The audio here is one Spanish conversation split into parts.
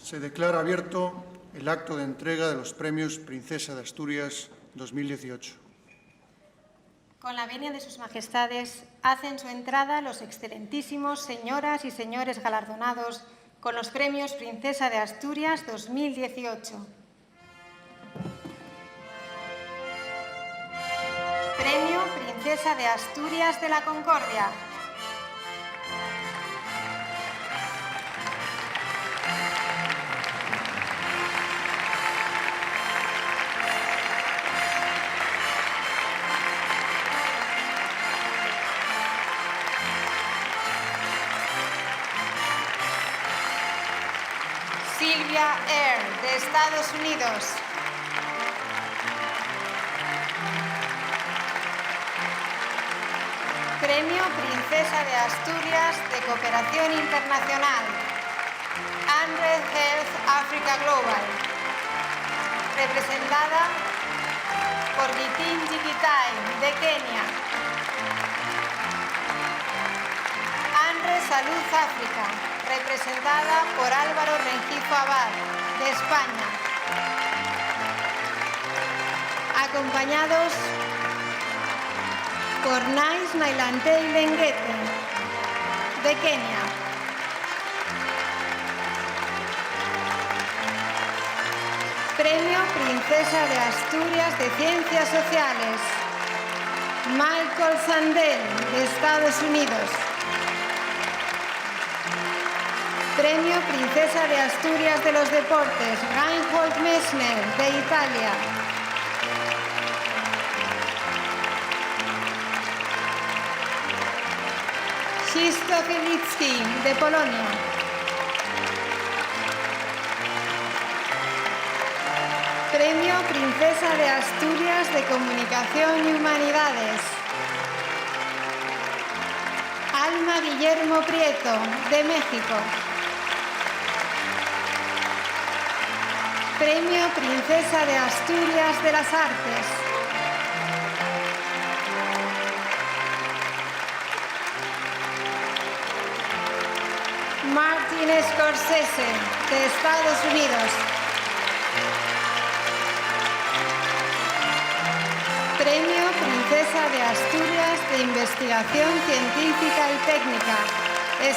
Se declara abierto el acto de entrega de los premios Princesa de Asturias 2018. Con la venia de sus majestades, hacen su entrada los excelentísimos señoras y señores galardonados con los premios Princesa de Asturias 2018. Premio Princesa de Asturias de la Concordia. Sylvia Earle, de Estados Unidos. Premio Princesa de Asturias de Cooperación Internacional. Andred Health Africa Global. Representada por Gitin Jikitai, de Kenia. Andred Salud África, representada por Álvaro Rengifo Abad, de España. Acompañados por Nice Nailantei Lenguete, de Kenia. Premio Princesa de Asturias de Ciencias Sociales. Michael Sandel, de Estados Unidos. Premio Princesa de Asturias de los Deportes, Reinhold Messner, de Italia. Krzysztof Elicki, de Polonia. Premio Princesa de Asturias de Comunicación y Humanidades. Alma Guillermo Prieto, de México. Premio Princesa de Asturias de las Artes. Martin Scorsese, de Estados Unidos. Premio Princesa de Asturias de Investigación Científica y Técnica,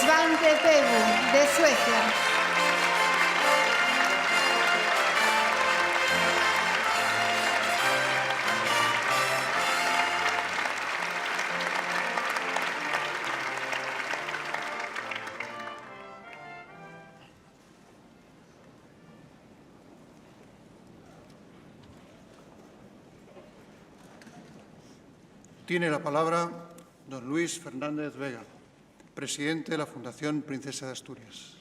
Svante Pääbo, de Suecia. Tiene la palabra don Luis Fernández Vega, presidente de la Fundación Princesa de Asturias.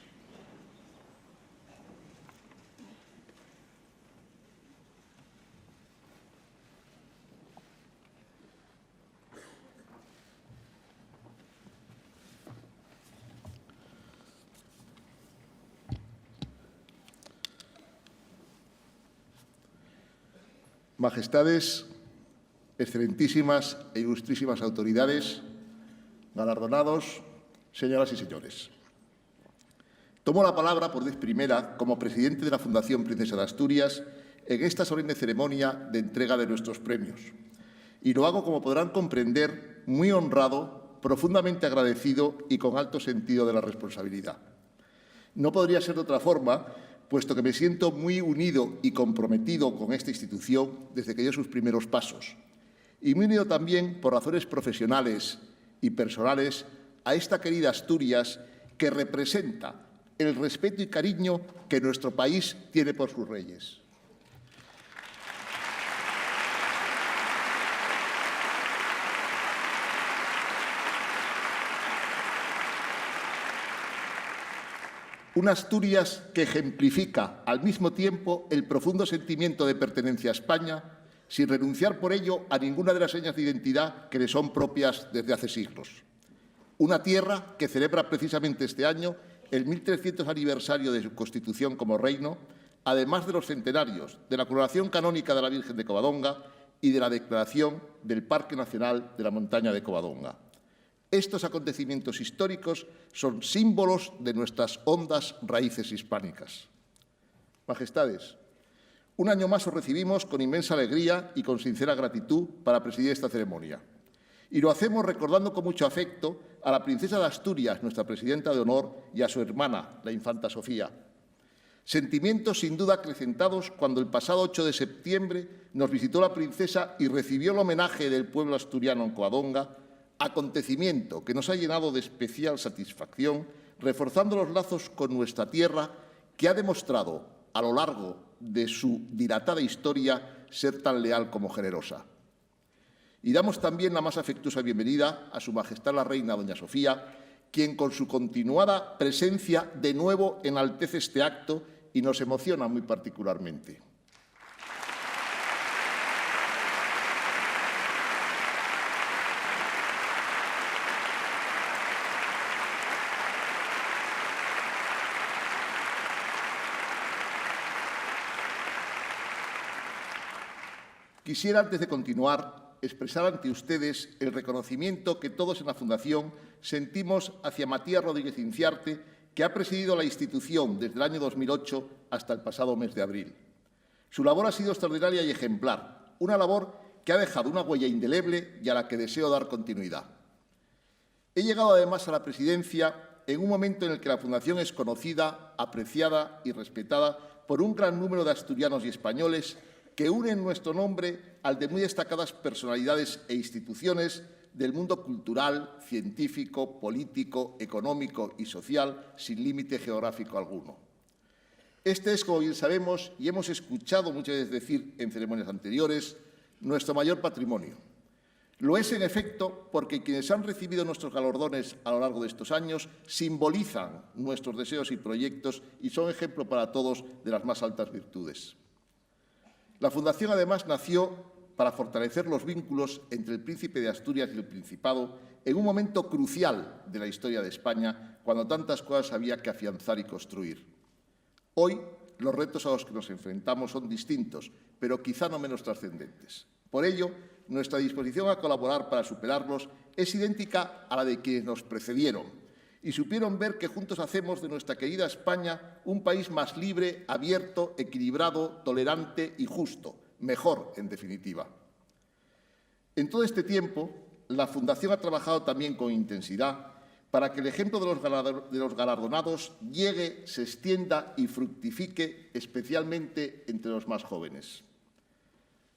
Majestades, excelentísimas e ilustrísimas autoridades, galardonados, señoras y señores. Tomo la palabra por vez primera como presidente de la Fundación Princesa de Asturias en esta solemne ceremonia de entrega de nuestros premios. Y lo hago, como podrán comprender, muy honrado, profundamente agradecido y con alto sentido de la responsabilidad. No podría ser de otra forma, puesto que me siento muy unido y comprometido con esta institución desde que dio sus primeros pasos. Y muy unido también, por razones profesionales y personales, a esta querida Asturias que representa el respeto y cariño que nuestro país tiene por sus reyes. Una Asturias que ejemplifica al mismo tiempo el profundo sentimiento de pertenencia a España, sin renunciar por ello a ninguna de las señas de identidad que le son propias desde hace siglos. Una tierra que celebra precisamente este año el 1300 aniversario de su constitución como reino, además de los centenarios de la coronación canónica de la Virgen de Covadonga y de la declaración del Parque Nacional de la Montaña de Covadonga. Estos acontecimientos históricos son símbolos de nuestras hondas raíces hispánicas. Majestades, un año más os recibimos con inmensa alegría y con sincera gratitud para presidir esta ceremonia. Y lo hacemos recordando con mucho afecto a la princesa de Asturias, nuestra presidenta de honor, y a su hermana, la infanta Sofía. Sentimientos sin duda acrecentados cuando el pasado 8 de septiembre nos visitó la princesa y recibió el homenaje del pueblo asturiano en Covadonga, acontecimiento que nos ha llenado de especial satisfacción, reforzando los lazos con nuestra tierra, que ha demostrado a lo largo de su dilatada historia ser tan leal como generosa. Y damos también la más afectuosa bienvenida a Su Majestad la Reina doña Sofía, quien con su continuada presencia de nuevo enaltece este acto y nos emociona muy particularmente. Quisiera, antes de continuar, expresar ante ustedes el reconocimiento que todos en la Fundación sentimos hacia Matías Rodríguez Inciarte, que ha presidido la institución desde el año 2008 hasta el pasado mes de abril. Su labor ha sido extraordinaria y ejemplar, una labor que ha dejado una huella indeleble y a la que deseo dar continuidad. He llegado además a la presidencia en un momento en el que la Fundación es conocida, apreciada y respetada por un gran número de asturianos y españoles que unen nuestro nombre al de muy destacadas personalidades e instituciones del mundo cultural, científico, político, económico y social, sin límite geográfico alguno. Este es, como bien sabemos, y hemos escuchado muchas veces decir en ceremonias anteriores, nuestro mayor patrimonio. Lo es, en efecto, porque quienes han recibido nuestros galardones a lo largo de estos años simbolizan nuestros deseos y proyectos y son ejemplo para todos de las más altas virtudes. La Fundación, además, nació para fortalecer los vínculos entre el Príncipe de Asturias y el Principado en un momento crucial de la historia de España, cuando tantas cosas había que afianzar y construir. Hoy, los retos a los que nos enfrentamos son distintos, pero quizá no menos trascendentes. Por ello, nuestra disposición a colaborar para superarlos es idéntica a la de quienes nos precedieron y supieron ver que juntos hacemos de nuestra querida España un país más libre, abierto, equilibrado, tolerante y justo, mejor, en definitiva. En todo este tiempo, la Fundación ha trabajado también con intensidad para que el ejemplo de los galardonados llegue, se extienda y fructifique, especialmente entre los más jóvenes.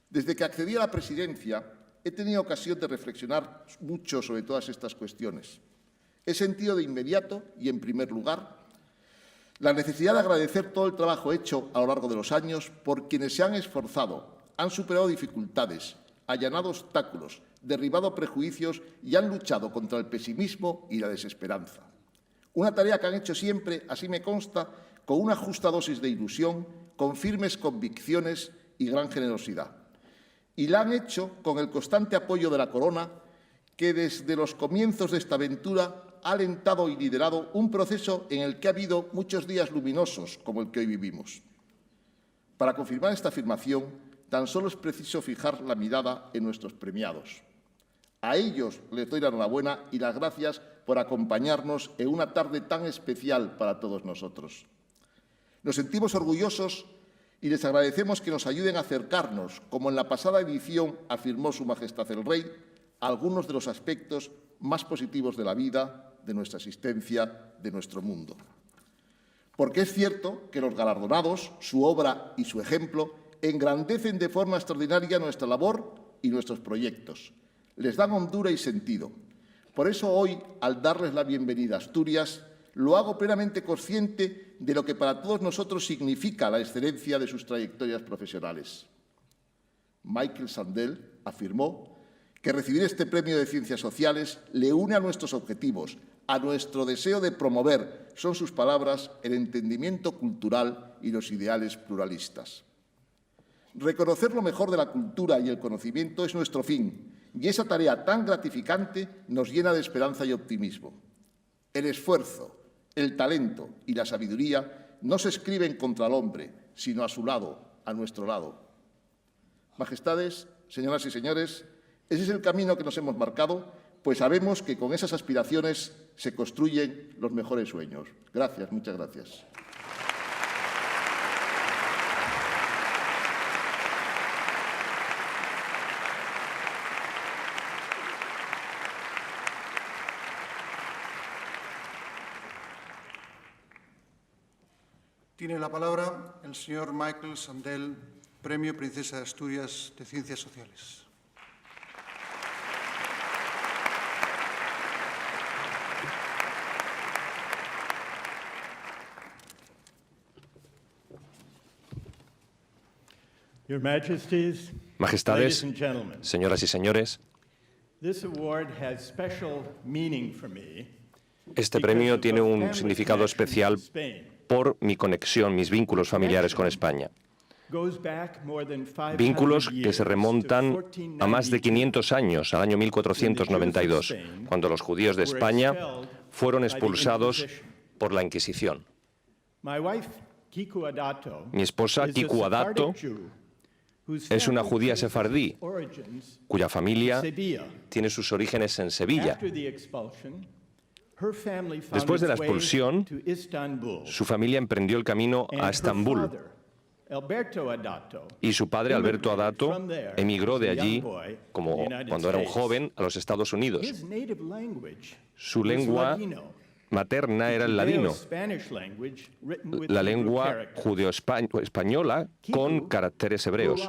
Desde que accedí a la presidencia, he tenido ocasión de reflexionar mucho sobre todas estas cuestiones. He sentido de inmediato y, en primer lugar, la necesidad de agradecer todo el trabajo hecho a lo largo de los años por quienes se han esforzado, han superado dificultades, allanado obstáculos, derribado prejuicios y han luchado contra el pesimismo y la desesperanza. Una tarea que han hecho siempre, así me consta, con una justa dosis de ilusión, con firmes convicciones y gran generosidad. Y la han hecho con el constante apoyo de la Corona, que desde los comienzos de esta aventura ha alentado y liderado un proceso en el que ha habido muchos días luminosos, como el que hoy vivimos. Para confirmar esta afirmación, tan solo es preciso fijar la mirada en nuestros premiados. A ellos les doy la enhorabuena y las gracias por acompañarnos en una tarde tan especial para todos nosotros. Nos sentimos orgullosos y les agradecemos que nos ayuden a acercarnos, como en la pasada edición afirmó Su Majestad el Rey, a algunos de los aspectos más positivos de la vida, de nuestra existencia, de nuestro mundo. Porque es cierto que los galardonados, su obra y su ejemplo engrandecen de forma extraordinaria nuestra labor y nuestros proyectos. Les dan hondura y sentido. Por eso hoy, al darles la bienvenida a Asturias, lo hago plenamente consciente de lo que para todos nosotros significa la excelencia de sus trayectorias profesionales. Michael Sandel afirmó que recibir este premio de Ciencias Sociales le une a nuestros objetivos, a nuestro deseo de promover, son sus palabras, el entendimiento cultural y los ideales pluralistas. Reconocer lo mejor de la cultura y el conocimiento es nuestro fin, y esa tarea tan gratificante nos llena de esperanza y optimismo. El esfuerzo, el talento y la sabiduría no se escriben contra el hombre, sino a su lado, a nuestro lado. Majestades, señoras y señores, ese es el camino que nos hemos marcado, pues sabemos que con esas aspiraciones se construyen los mejores sueños. Gracias, muchas gracias. Tiene la palabra el señor Michael Sandel, Premio Princesa de Asturias de Ciencias Sociales. Your Majesties, Majestades, ladies and gentlemen, señoras y señores, this award has special meaning for me este premio tiene un significado especial por mi conexión, mis vínculos familiares con España. Vínculos que se remontan a más de 500 años, al año 1492, cuando los judíos de España fueron expulsados por la Inquisición. Mi esposa, Kiku Adato, es una judía sefardí, cuya familia tiene sus orígenes en Sevilla. Después de la expulsión, su familia emprendió el camino a Estambul y su padre, Alberto Adato, emigró de allí, cuando era un joven, a los Estados Unidos. Su lengua materna era el ladino, la lengua judeo-española con caracteres hebreos.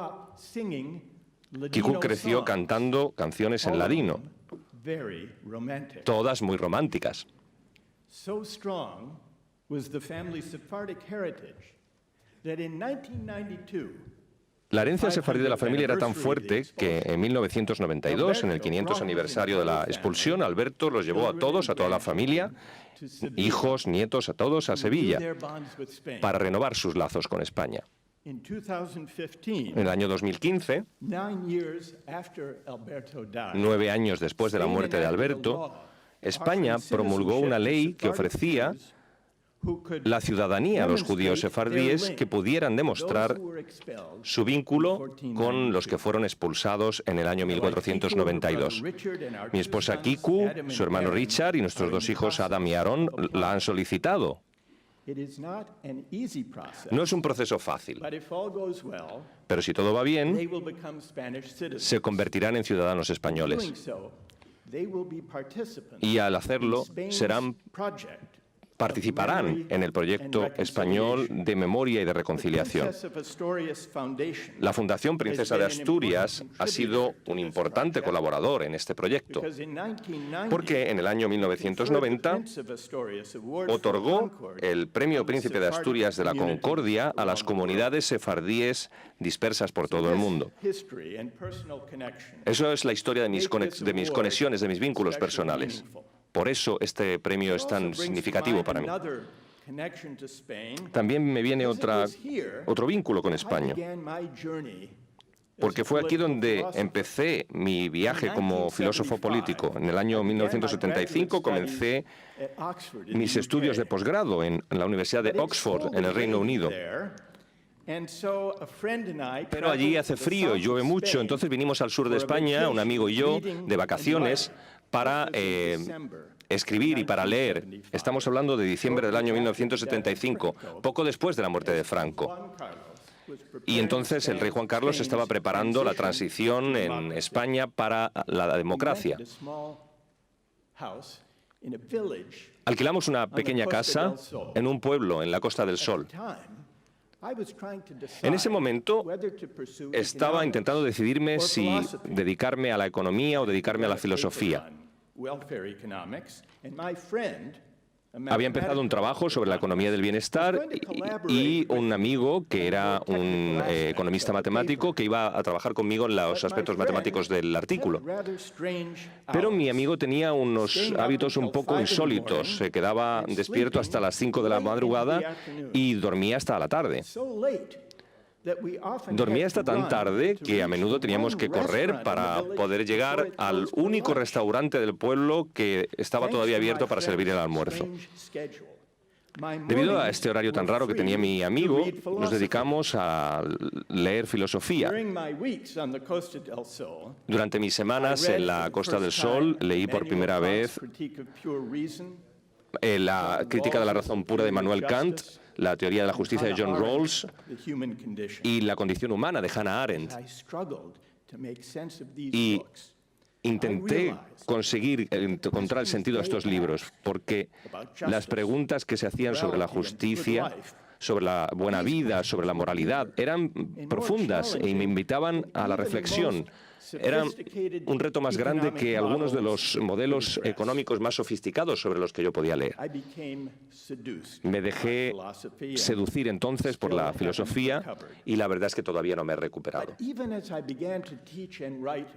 Kiku creció cantando canciones en ladino, todas muy románticas. La herencia sefardí de la familia era tan fuerte que en 1992, en el 500 aniversario de la expulsión, Alberto los llevó a todos, a toda la familia, hijos, nietos, a todos, a Sevilla, para renovar sus lazos con España. En el año 2015, 9 años después de la muerte de Alberto, España promulgó una ley que ofrecía la ciudadanía a los judíos sefardíes que pudieran demostrar su vínculo con los que fueron expulsados en el año 1492. Mi esposa Kiku, su hermano Richard y nuestros 2 hijos Adam y Aaron la han solicitado. No es un proceso fácil, pero si todo va bien, se convertirán en ciudadanos españoles. Y al hacerlo, participarán en el proyecto español de memoria y de reconciliación. La Fundación Princesa de Asturias ha sido un importante colaborador en este proyecto, porque en el año 1990 otorgó el Premio Príncipe de Asturias de la Concordia a las comunidades sefardíes dispersas por todo el mundo. Eso es la historia de mis conexiones, de mis vínculos personales. Por eso este premio es tan significativo para mí. También me viene otro vínculo con España, porque fue aquí donde empecé mi viaje como filósofo político. En el año 1975 comencé mis estudios de posgrado en la Universidad de Oxford, en el Reino Unido. Pero allí hace frío y llueve mucho, entonces vinimos al sur de España, un amigo y yo, de vacaciones, para escribir y para leer. Estamos hablando de diciembre del año 1975, poco después de la muerte de Franco. Y entonces el rey Juan Carlos estaba preparando la transición en España para la democracia. Alquilamos una pequeña casa en un pueblo en la Costa del Sol. En ese momento estaba intentando decidirme si dedicarme a la economía o dedicarme a la filosofía. Había empezado un trabajo sobre la economía del bienestar y un amigo que era un economista matemático que iba a trabajar conmigo en los aspectos matemáticos del artículo. Pero mi amigo tenía unos hábitos un poco insólitos. Se quedaba despierto hasta las 5 de la madrugada y dormía hasta la tarde. Dormía hasta tan tarde que a menudo teníamos que correr para poder llegar al único restaurante del pueblo que estaba todavía abierto para servir el almuerzo. Debido a este horario tan raro que tenía mi amigo, nos dedicamos a leer filosofía. Durante mis semanas en la Costa del Sol leí por primera vez la Crítica de la razón pura de Immanuel Kant, la teoría de la justicia de John Rawls y la condición humana de Hannah Arendt. Y intenté conseguir encontrar el sentido de estos libros, porque las preguntas que se hacían sobre la justicia sobre la buena vida, sobre la moralidad. Eran profundas y me invitaban a la reflexión. Eran un reto más grande que algunos de los modelos económicos más sofisticados sobre los que yo podía leer. Me dejé seducir entonces por la filosofía y la verdad es que todavía no me he recuperado.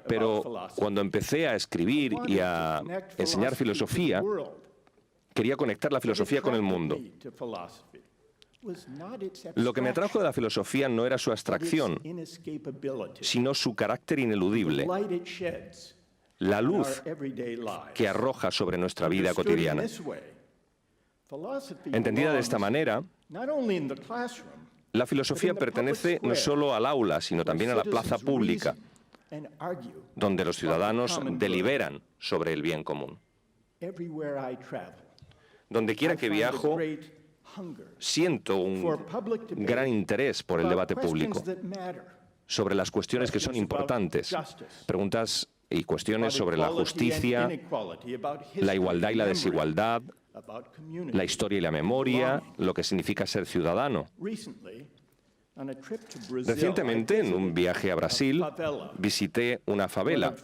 Pero cuando empecé a escribir y a enseñar filosofía, quería conectar la filosofía con el mundo. Lo que me atrajo de la filosofía no era su abstracción, sino su carácter ineludible, la luz que arroja sobre nuestra vida cotidiana. Entendida de esta manera, la filosofía pertenece no solo al aula, sino también a la plaza pública, donde los ciudadanos deliberan sobre el bien común. Donde quiera que viajo, siento un gran interés por el debate público sobre las cuestiones que son importantes, preguntas y cuestiones sobre la justicia, la igualdad y la desigualdad, la historia y la memoria, lo que significa ser ciudadano. Recientemente, en un viaje a Brasil, visité una favela,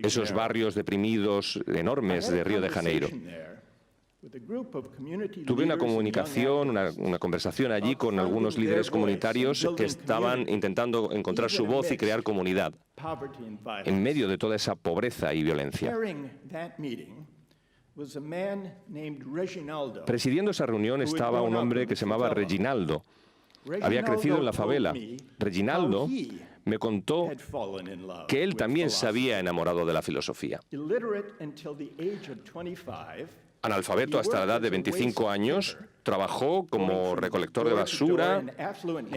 esos barrios deprimidos enormes de Río de Janeiro. Tuve una comunicación, una conversación allí con algunos líderes comunitarios que estaban intentando encontrar su voz y crear comunidad en medio de toda esa pobreza y violencia. Presidiendo esa reunión estaba un hombre que se llamaba Reginaldo. Había crecido en la favela. Reginaldo me contó que él también se había enamorado de la filosofía. Analfabeto hasta la edad de 25 años, trabajó como recolector de basura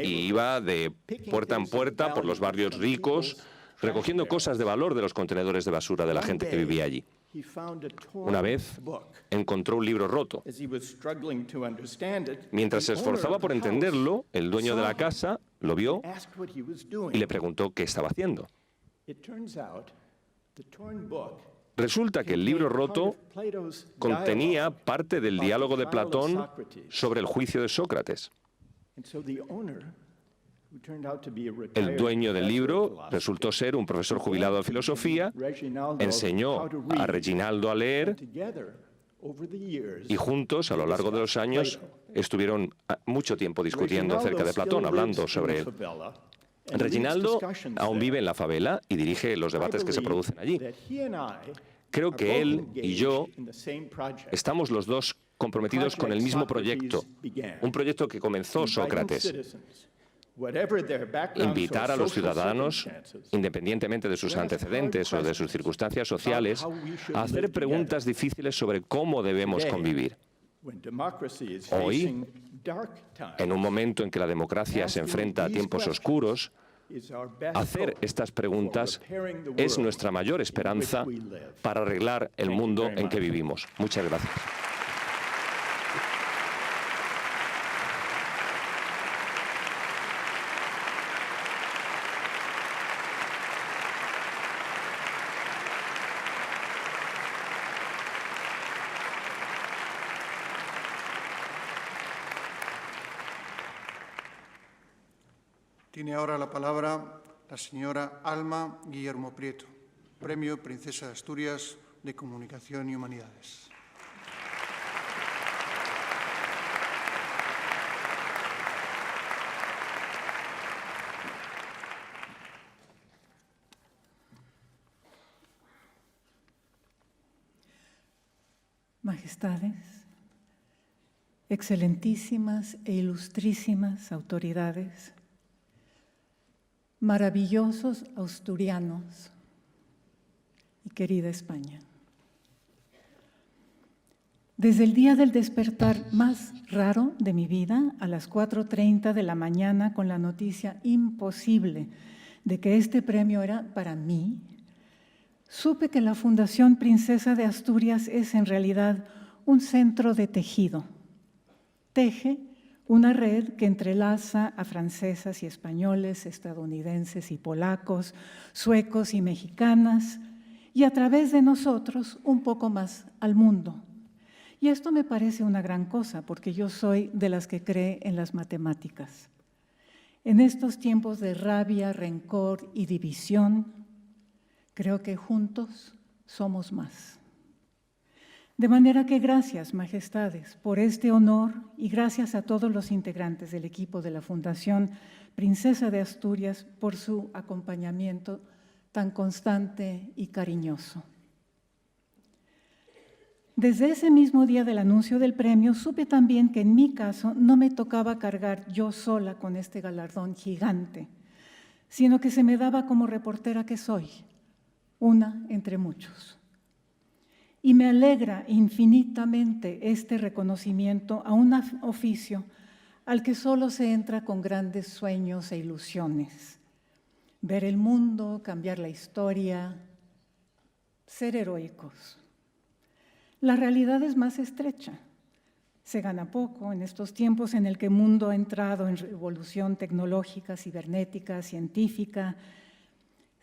y iba de puerta en puerta por los barrios ricos, recogiendo cosas de valor de los contenedores de basura de la gente que vivía allí. Una vez encontró un libro roto. Mientras se esforzaba por entenderlo, el dueño de la casa lo vio y le preguntó qué estaba haciendo. Resulta que el libro roto contenía parte del diálogo de Platón sobre el juicio de Sócrates. El dueño del libro resultó ser un profesor jubilado de filosofía, enseñó a Reginaldo a leer y juntos, a lo largo de los años, estuvieron mucho tiempo discutiendo acerca de Platón, hablando sobre él. Reginaldo aún vive en la favela y dirige los debates que se producen allí. Creo que él y yo estamos los dos comprometidos con el mismo proyecto, un proyecto que comenzó Sócrates. Invitar a los ciudadanos, independientemente de sus antecedentes o de sus circunstancias sociales, a hacer preguntas difíciles sobre cómo debemos convivir. Hoy, en un momento en que la democracia se enfrenta a tiempos oscuros, hacer estas preguntas es nuestra mayor esperanza para arreglar el mundo en que vivimos. Muchas gracias. Tiene ahora la palabra la señora Alma Guillermo Prieto, Premio Princesa de Asturias de Comunicación y Humanidades. Majestades, excelentísimas e ilustrísimas autoridades, maravillosos asturianos y querida España. Desde el día del despertar más raro de mi vida, a las 4:30 de la mañana, con la noticia imposible de que este premio era para mí, supe que la Fundación Princesa de Asturias es en realidad un centro de tejido. Teje una red que entrelaza a francesas y españoles, estadounidenses y polacos, suecos y mexicanas, y a través de nosotros un poco más al mundo. Y esto me parece una gran cosa, porque yo soy de las que cree en las matemáticas. En estos tiempos de rabia, rencor y división, creo que juntos somos más. De manera que gracias, majestades, por este honor y gracias a todos los integrantes del equipo de la Fundación Princesa de Asturias por su acompañamiento tan constante y cariñoso. Desde ese mismo día del anuncio del premio, supe también que en mi caso no me tocaba cargar yo sola con este galardón gigante, sino que se me daba como reportera que soy, una entre muchos. Y me alegra infinitamente este reconocimiento a un oficio al que solo se entra con grandes sueños e ilusiones. Ver el mundo, cambiar la historia, ser heroicos. La realidad es más estrecha. Se gana poco en estos tiempos en el que el mundo ha entrado en revolución tecnológica, cibernética, científica.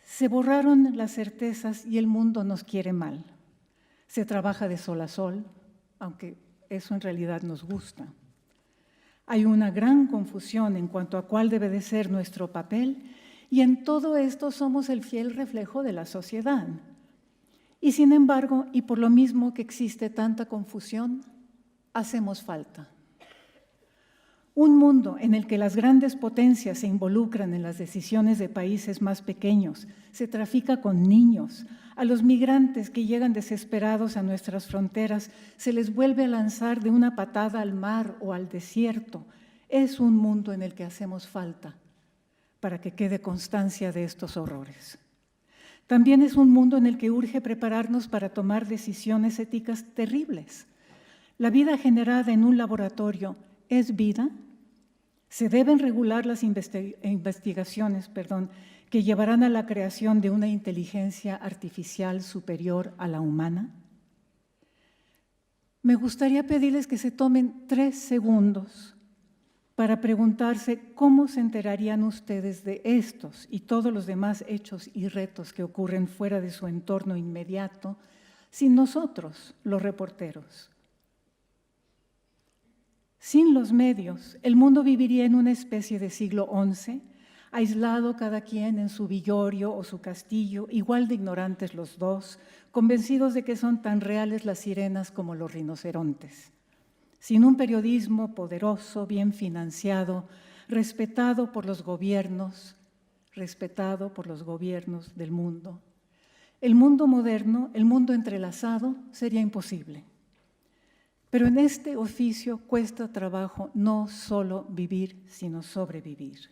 Se borraron las certezas y el mundo nos quiere mal. Se trabaja de sol a sol, aunque eso en realidad nos gusta. Hay una gran confusión en cuanto a cuál debe de ser nuestro papel y en todo esto somos el fiel reflejo de la sociedad. Y sin embargo, y por lo mismo que existe tanta confusión, hacemos falta. Un mundo en el que las grandes potencias se involucran en las decisiones de países más pequeños, se trafica con niños, a los migrantes que llegan desesperados a nuestras fronteras se les vuelve a lanzar de una patada al mar o al desierto. Es un mundo en el que hacemos falta para que quede constancia de estos horrores. También es un mundo en el que urge prepararnos para tomar decisiones éticas terribles. La vida generada en un laboratorio es vida. Se deben regular las investigaciones que llevarán a la creación de una inteligencia artificial superior a la humana. Me gustaría pedirles que se tomen 3 segundos para preguntarse cómo se enterarían ustedes de estos y todos los demás hechos y retos que ocurren fuera de su entorno inmediato sin nosotros, los reporteros. Sin los medios, el mundo viviría en una especie de siglo XI, aislado cada quien en su villorio o su castillo, igual de ignorantes los dos, convencidos de que son tan reales las sirenas como los rinocerontes. Sin un periodismo poderoso, bien financiado, respetado por los gobiernos del mundo. El mundo moderno, el mundo entrelazado, sería imposible. Pero en este oficio cuesta trabajo no solo vivir, sino sobrevivir.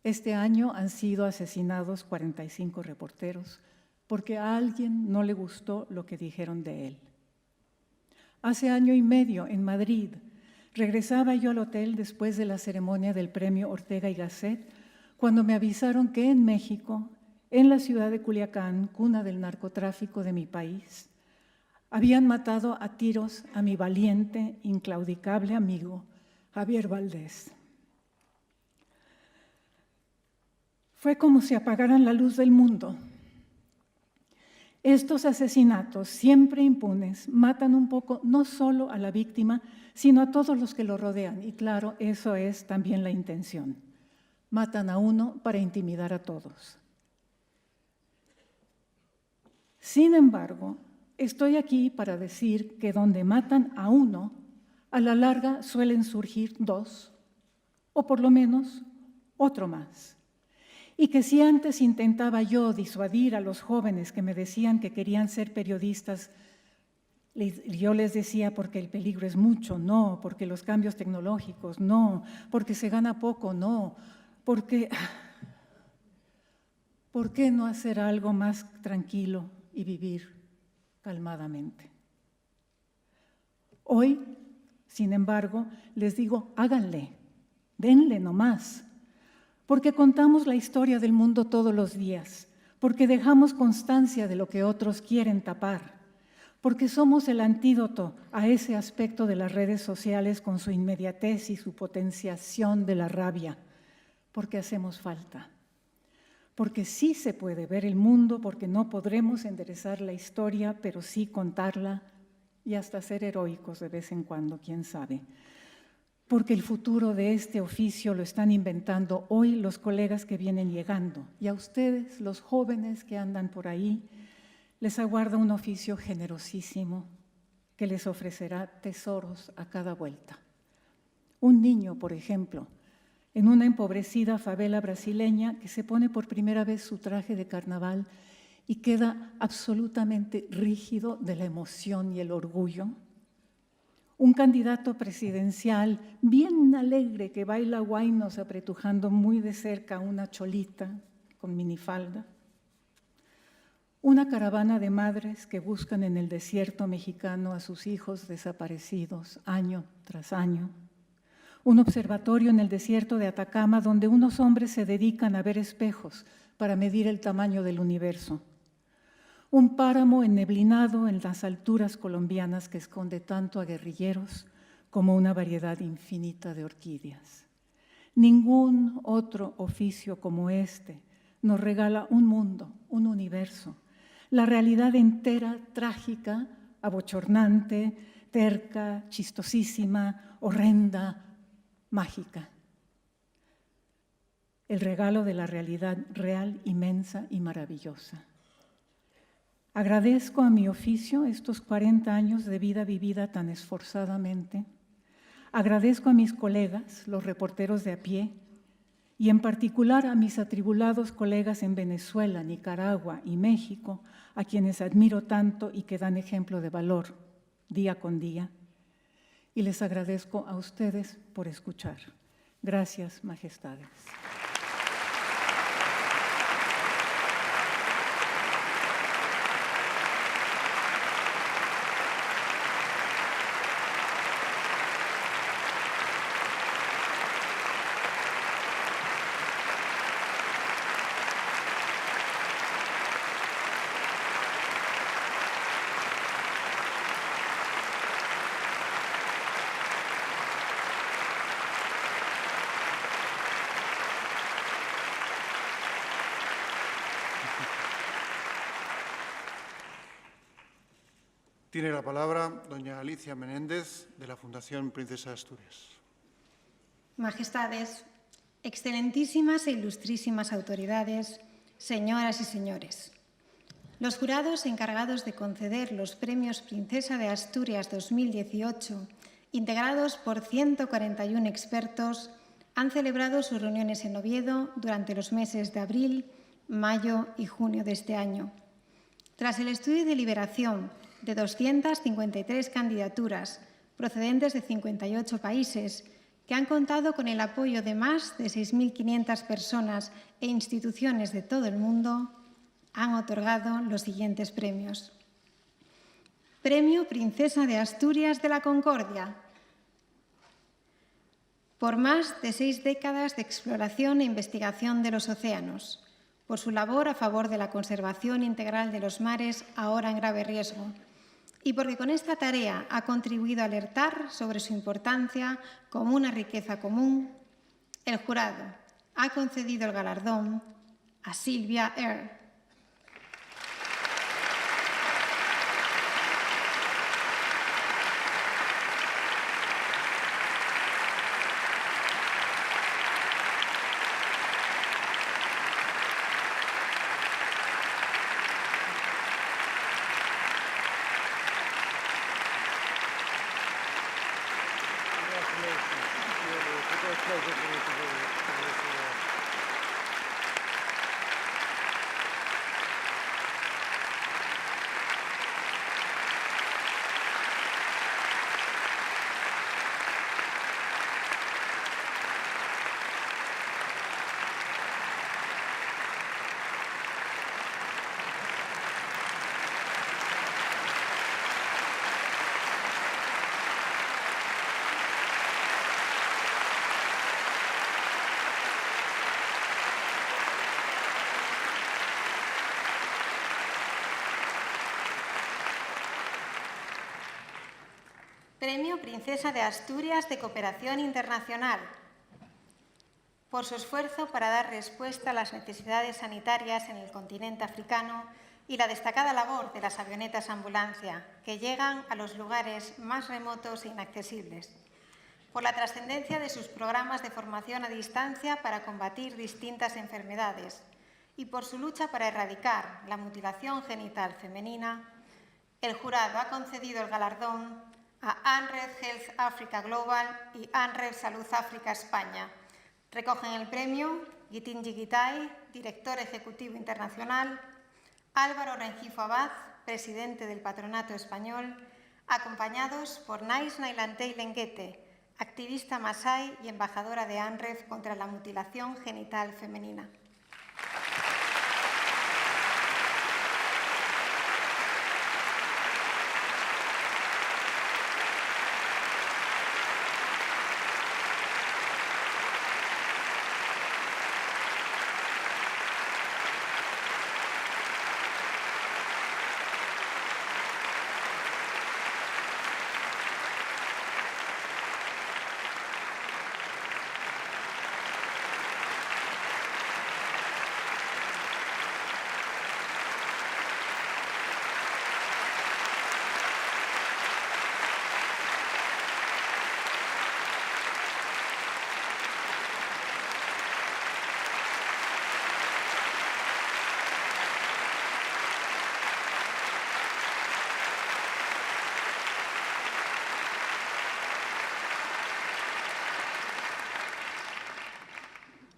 Este año han sido asesinados 45 reporteros porque a alguien no le gustó lo que dijeron de él. Hace año y medio, en Madrid, regresaba yo al hotel después de la ceremonia del premio Ortega y Gasset, cuando me avisaron que en México, en la ciudad de Culiacán, cuna del narcotráfico de mi país, habían matado a tiros a mi valiente, inclaudicable amigo, Javier Valdés. Fue como si apagaran la luz del mundo. Estos asesinatos, siempre impunes, matan un poco no solo a la víctima, sino a todos los que lo rodean. Y claro, eso es también la intención. Matan a uno para intimidar a todos. Sin embargo, estoy aquí para decir que donde matan a uno, a la larga suelen surgir 2, o por lo menos otro más. Y que si antes intentaba yo disuadir a los jóvenes que me decían que querían ser periodistas, yo les decía porque el peligro es mucho, no, porque los cambios tecnológicos, no, porque se gana poco, no, porque ¿por qué no hacer algo más tranquilo y vivir calmadamente? Hoy, sin embargo, les digo, háganle, denle nomás, porque contamos la historia del mundo todos los días, porque dejamos constancia de lo que otros quieren tapar, porque somos el antídoto a ese aspecto de las redes sociales con su inmediatez y su potenciación de la rabia, porque hacemos falta, porque sí se puede ver el mundo, porque no podremos enderezar la historia, pero sí contarla y hasta ser heroicos de vez en cuando, quién sabe. Porque el futuro de este oficio lo están inventando hoy los colegas que vienen llegando. Y a ustedes, los jóvenes que andan por ahí, les aguarda un oficio generosísimo que les ofrecerá tesoros a cada vuelta. Un niño, por ejemplo, en una empobrecida favela brasileña que se pone por primera vez su traje de carnaval y queda absolutamente rígido de la emoción y el orgullo. Un candidato presidencial bien alegre que baila huaynos apretujando muy de cerca una cholita con minifalda. Una caravana de madres que buscan en el desierto mexicano a sus hijos desaparecidos año tras año. Un observatorio en el desierto de Atacama donde unos hombres se dedican a ver espejos para medir el tamaño del universo. Un páramo enneblinado en las alturas colombianas que esconde tanto a guerrilleros como una variedad infinita de orquídeas. Ningún otro oficio como este nos regala un mundo, un universo, la realidad entera, trágica, abochornante, terca, chistosísima, horrenda, mágica. El regalo de la realidad real, inmensa y maravillosa. Agradezco a mi oficio estos 40 años de vida vivida tan esforzadamente. Agradezco a mis colegas, los reporteros de a pie, y en particular a mis atribulados colegas en Venezuela, Nicaragua y México, a quienes admiro tanto y que dan ejemplo de valor día con día. Y les agradezco a ustedes por escuchar. Gracias, majestades. Tiene la palabra doña Alicia Menéndez, de la Fundación Princesa de Asturias. Majestades, excelentísimas e ilustrísimas autoridades, señoras y señores. Los jurados encargados de conceder los premios Princesa de Asturias 2018, integrados por 141 expertos, han celebrado sus reuniones en Oviedo durante los meses de abril, mayo y junio de este año. Tras el estudio y deliberación de 253 candidaturas procedentes de 58 países que han contado con el apoyo de más de 6.500 personas e instituciones de todo el mundo, han otorgado los siguientes premios. Premio Princesa de Asturias de la Concordia. Por más de 6 décadas de exploración e investigación de los océanos, por su labor a favor de la conservación integral de los mares ahora en grave riesgo, y porque con esta tarea ha contribuido a alertar sobre su importancia como una riqueza común, el jurado ha concedido el galardón a Silvia Eyre. Premio Princesa de Asturias de Cooperación Internacional, por su esfuerzo para dar respuesta a las necesidades sanitarias en el continente africano y la destacada labor de las avionetas ambulancia, que llegan a los lugares más remotos e inaccesibles, por la trascendencia de sus programas de formación a distancia para combatir distintas enfermedades y por su lucha para erradicar la mutilación genital femenina, el jurado ha concedido el galardón a ANREF Health Africa Global y ANREF Salud África España. Recogen el premio Gitinji Gitai, director ejecutivo internacional, Álvaro Rengifo Abad, presidente del Patronato Español, acompañados por Nais Nailantei Lenguete, activista masái y embajadora de ANREF contra la mutilación genital femenina.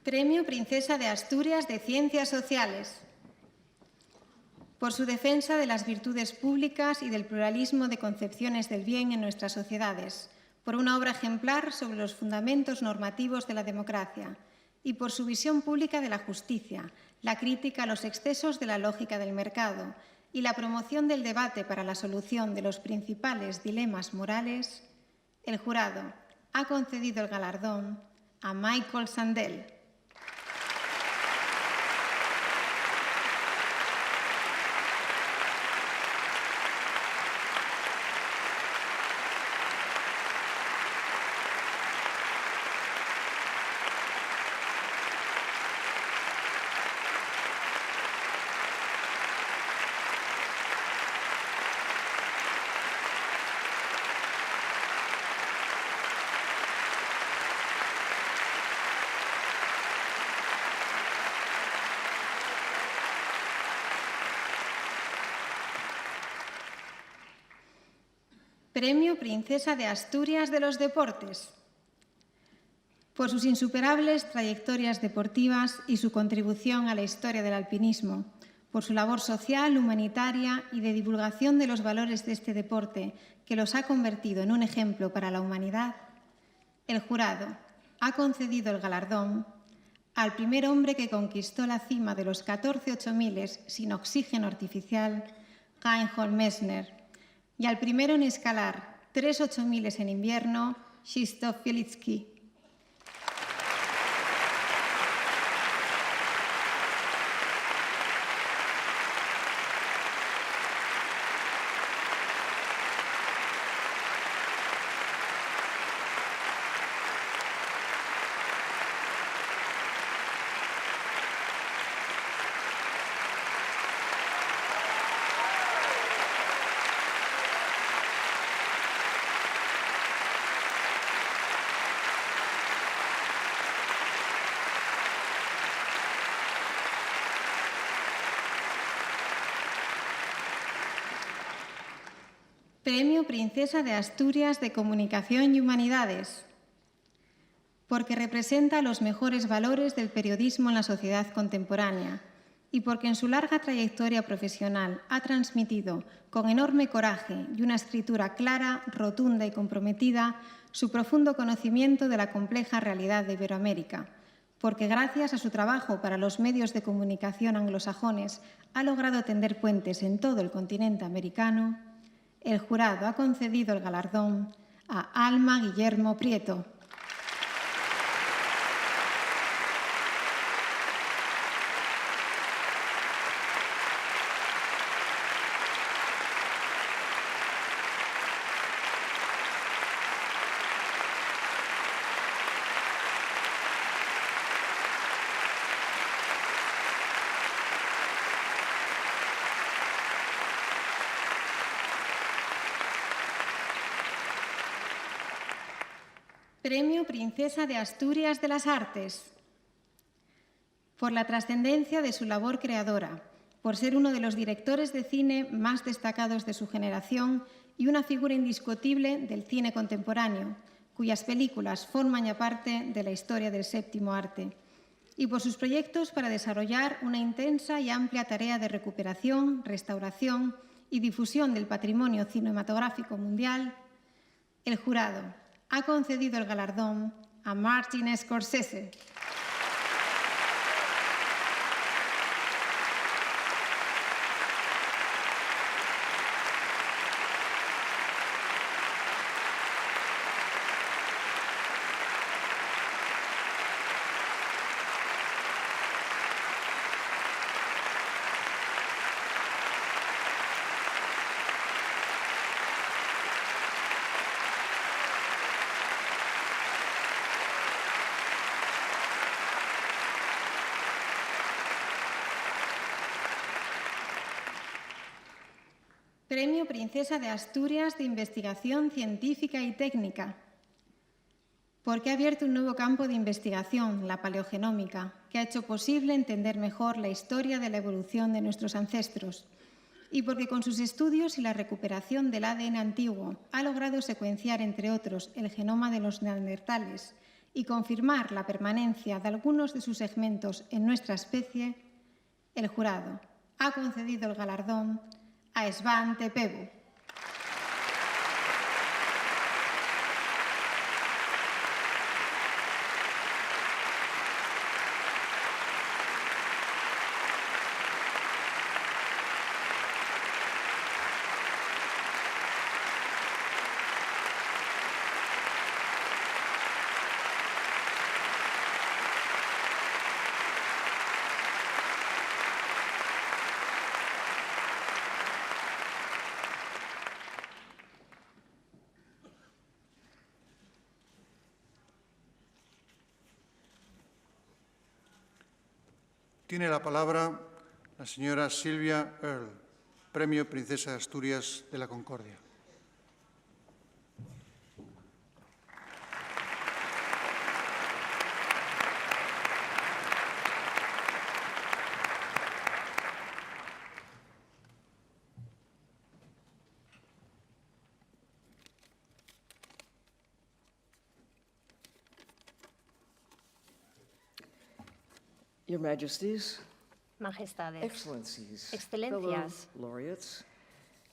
Premio Princesa de Asturias de Ciencias Sociales, por su defensa de las virtudes públicas y del pluralismo de concepciones del bien en nuestras sociedades, por una obra ejemplar sobre los fundamentos normativos de la democracia y por su visión pública de la justicia, la crítica a los excesos de la lógica del mercado y la promoción del debate para la solución de los principales dilemas morales, el jurado ha concedido el galardón a Michael Sandel. Premio Princesa de Asturias de los Deportes, por sus insuperables trayectorias deportivas y su contribución a la historia del alpinismo, por su labor social, humanitaria y de divulgación de los valores de este deporte, que los ha convertido en un ejemplo para la humanidad, el jurado ha concedido el galardón al primer hombre que conquistó la cima de los 14 8000 sin oxígeno artificial, Reinhold Messner, y al primero en escalar 3 8000 en invierno, Krzysztof Bielicki. Premio Princesa de Asturias de Comunicación y Humanidades, porque representa los mejores valores del periodismo en la sociedad contemporánea y porque en su larga trayectoria profesional ha transmitido con enorme coraje y una escritura clara, rotunda y comprometida su profundo conocimiento de la compleja realidad de Iberoamérica, porque gracias a su trabajo para los medios de comunicación anglosajones ha logrado tender puentes en todo el continente americano, el jurado ha concedido el galardón a Alma Guillermo Prieto. Premio Princesa de Asturias de las Artes, por la trascendencia de su labor creadora, por ser uno de los directores de cine más destacados de su generación y una figura indiscutible del cine contemporáneo, cuyas películas forman ya parte de la historia del séptimo arte, y por sus proyectos para desarrollar una intensa y amplia tarea de recuperación, restauración y difusión del patrimonio cinematográfico mundial. El jurado ha concedido el galardón a Martin Scorsese. Premio Princesa de Asturias de Investigación Científica y Técnica, porque ha abierto un nuevo campo de investigación, la paleogenómica, que ha hecho posible entender mejor la historia de la evolución de nuestros ancestros, y porque con sus estudios y la recuperación del ADN antiguo ha logrado secuenciar, entre otros, el genoma de los neandertales y confirmar la permanencia de algunos de sus segmentos en nuestra especie. El jurado ha concedido el galardón a Svante Pääbo. Tiene la palabra la señora Sylvia Earle, Premio Princesa de Asturias de la Concordia. Your Majesties, Majestades, Excellencies, Excelencias, fellow laureates,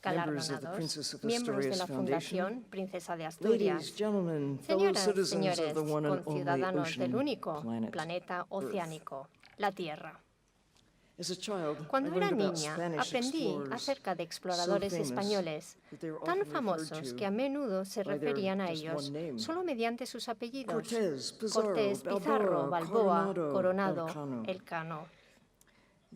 members of the galardonados, Princess of miembros de Asturias la Foundation, Fundación Princesa de ladies, Asturias, gentlemen, fellow señoras, citizens of señores, the one and only conciudadanos del ocean único planet, planeta Earth. oceánico, la Tierra. As a child, I Cuando era learned about niña, Spanish aprendí explorers acerca de so exploradores famous españoles that they were tan often referred famosos to que a menudo se by their referían a just ellos one name. solo mediante sus apellidos: Cortés, Pizarro, Cortés, Pizarro, Balboa, Balboa, Coronado, Coronado, Elcano.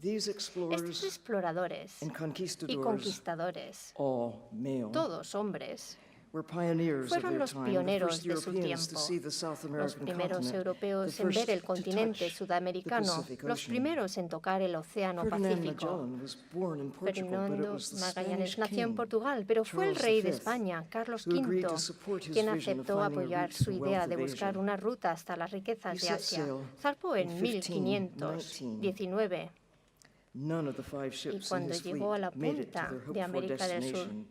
These Estos explorers exploradores and y conquistadors, conquistadores, all male, todos hombres, were pioneers of fueron their los time, the pioneros first de su Europeans to tiempo, see the South los American primeros continent, europeos the en ver first el to continente touch the sudamericano, Pacific los Ocean. primeros en tocar el Océano Ferdinand Pacífico. Magellan was born in Portugal, but it Fernando was the Magallanes Spanish nació en king, Portugal, pero fue el Charles rey de V, España, Carlos who agreed V, to support his quien vision of aceptó finding a apoyar route to su the idea wealth de of buscar Asia. una ruta hasta las riquezas He de set Asia. sail Zarpó en in 1519 None of the five y ships in cuando his llegó a la fleet made it to punta their de hoped-for América del Sur, destination, and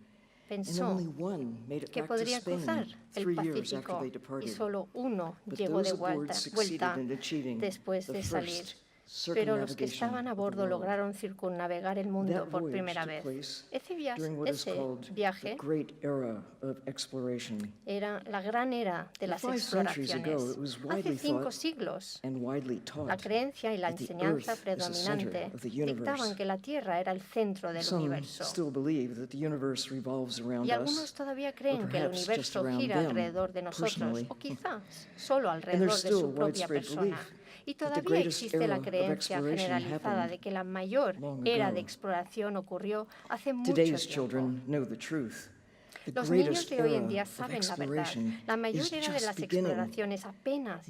pensó only one made it que back to podría Spain cruzar el 3 years after Pacífico they y departed. solo uno But llegó de those aboard vuelta succeeded in achieving después the de salir. first Pero los que circumnavigation estaban a of the bordo world. lograron circunnavegar el mundo That por voyage primera took vez. place Ese during what is called the viaje Great Era of Exploration. era la gran era de las 5 centuries ago, exploraciones. it was Hace widely 5 thought siglos, and widely la taught creencia y la that the enseñanza Earth is the center predominante of the universe. dictaban que la Tierra era el centro del Some universo. still believe that the universe revolves around Y algunos us, todavía creen que el perhaps just universo around gira them, alrededor de nosotros, personally. o quizás solo And alrededor there's de still su propia widespread persona. belief Y that the todavía greatest existe era la of creencia exploration generalizada happened de que la mayor long era ago. de exploración ocurrió hace mucho Today's tiempo. children know the truth. Los niños de hoy en día saben la verdad. La mayor era de las exploraciones apenas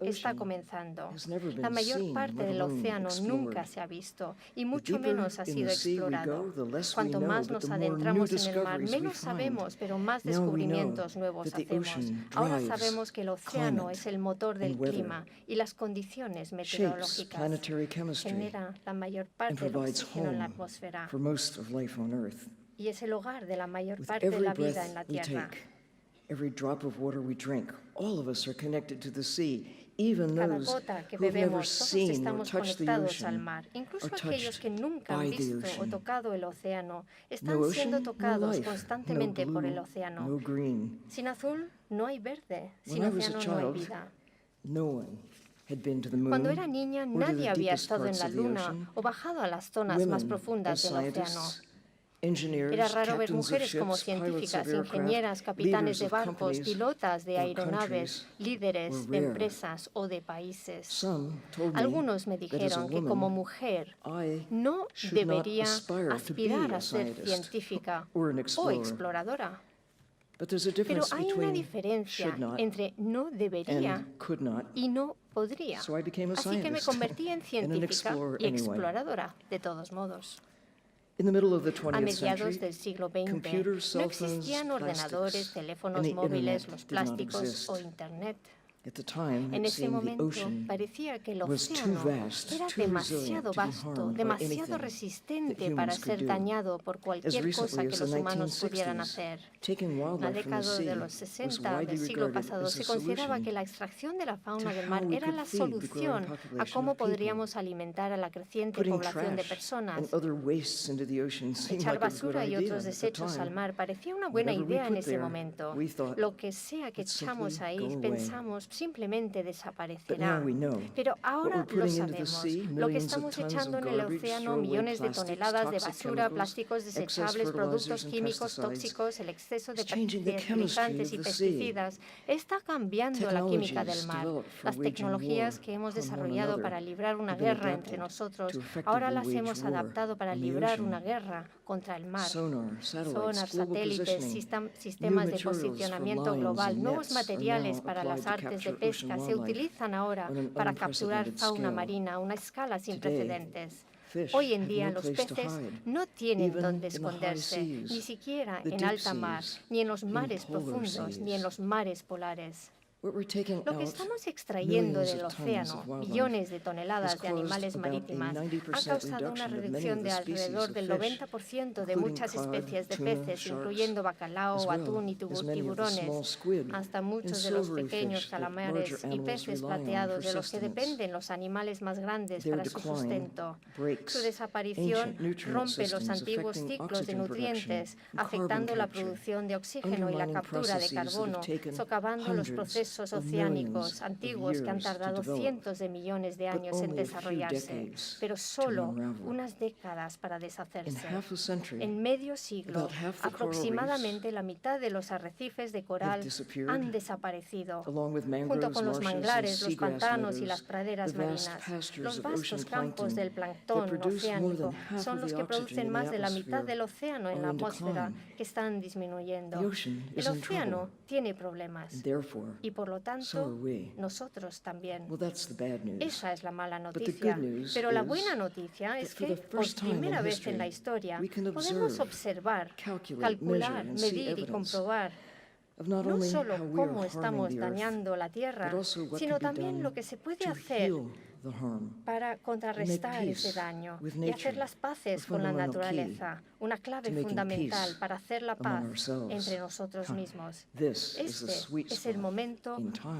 está comenzando. La mayor parte del océano nunca se ha visto y mucho menos ha sido explorado. Cuanto más nos adentramos en el mar, menos sabemos, pero más descubrimientos nuevos hacemos. Ahora sabemos que el océano es el motor del clima y las condiciones meteorológicas. Genera la mayor parte del oxígeno en la atmósfera y es el hogar de la mayor parte de la vida en la Tierra. Cada gota que bebemos, todos estamos conectados al mar. Incluso aquellos que nunca han visto o tocado el océano están siendo tocados constantemente por el océano. Sin azul no hay verde, sin océano no hay vida. Cuando era niña, nadie había estado en la Luna o bajado a las zonas más profundas del océano. Era raro ver mujeres como científicas, ingenieras, capitanes de barcos, pilotas de aeronaves, líderes de empresas o de países. Algunos me dijeron que como mujer no debería aspirar a ser científica o exploradora. Pero hay una diferencia entre no debería y no podría. Así que me convertí en científica y exploradora, de todos modos. A mediados del siglo XX no existían ordenadores, teléfonos móviles, los plásticos o Internet. En ese momento parecía que el océano era demasiado vasto, demasiado resistente para ser dañado por cualquier cosa que los humanos pudieran hacer. En la década de los 60 del siglo pasado se consideraba que la extracción de la fauna del mar era la solución a cómo podríamos alimentar a la creciente población de personas. Echar basura y otros desechos al mar parecía una buena idea en ese momento. Lo que sea que echamos ahí, pensamos, simplemente desaparecerá. Pero ahora lo sabemos. Lo que estamos echando en el océano, millones de toneladas de basura, plásticos desechables, productos químicos tóxicos, el exceso de fertilizantes y pesticidas, está cambiando la química del mar. Las tecnologías que hemos desarrollado para librar una guerra entre nosotros, ahora las hemos adaptado para librar una guerra contra el mar. Sonar, satélites, sistemas de posicionamiento global, nuevos materiales para las artes de pesca se utilizan ahora para capturar fauna marina a una escala sin precedentes. Hoy en día los peces no tienen dónde esconderse, ni siquiera en alta mar, ni en los mares profundos, ni en los mares polares. Lo que estamos extrayendo del océano, millones de toneladas de animales marítimas, ha causado una reducción de alrededor del 90% de muchas especies de peces, incluyendo bacalao, atún y tiburones, hasta muchos de los pequeños calamares y peces plateados de los que dependen los animales más grandes para su sustento. Su desaparición rompe los antiguos ciclos de nutrientes, afectando la producción de oxígeno y la captura de carbono, socavando los procesos oceánicos antiguos que han tardado cientos de millones de años en desarrollarse, pero solo unas décadas para deshacerse. En medio siglo, aproximadamente la mitad de los arrecifes de coral han desaparecido, junto con los manglares, los pantanos y las praderas marinas. Los vastos campos del plancton oceánico son los que producen más de la mitad del océano en la atmósfera, que están disminuyendo. El océano tiene problemas y por lo tanto nosotros también. Esa es la mala noticia. Pero la buena noticia es que por primera vez en la historia podemos observar, calcular, medir y comprobar no solo cómo estamos dañando la Tierra, sino también lo que se puede hacer para contrarrestar ese daño y hacer las paces con la naturaleza, una clave fundamental para hacer la paz entre nosotros mismos. Este es el momento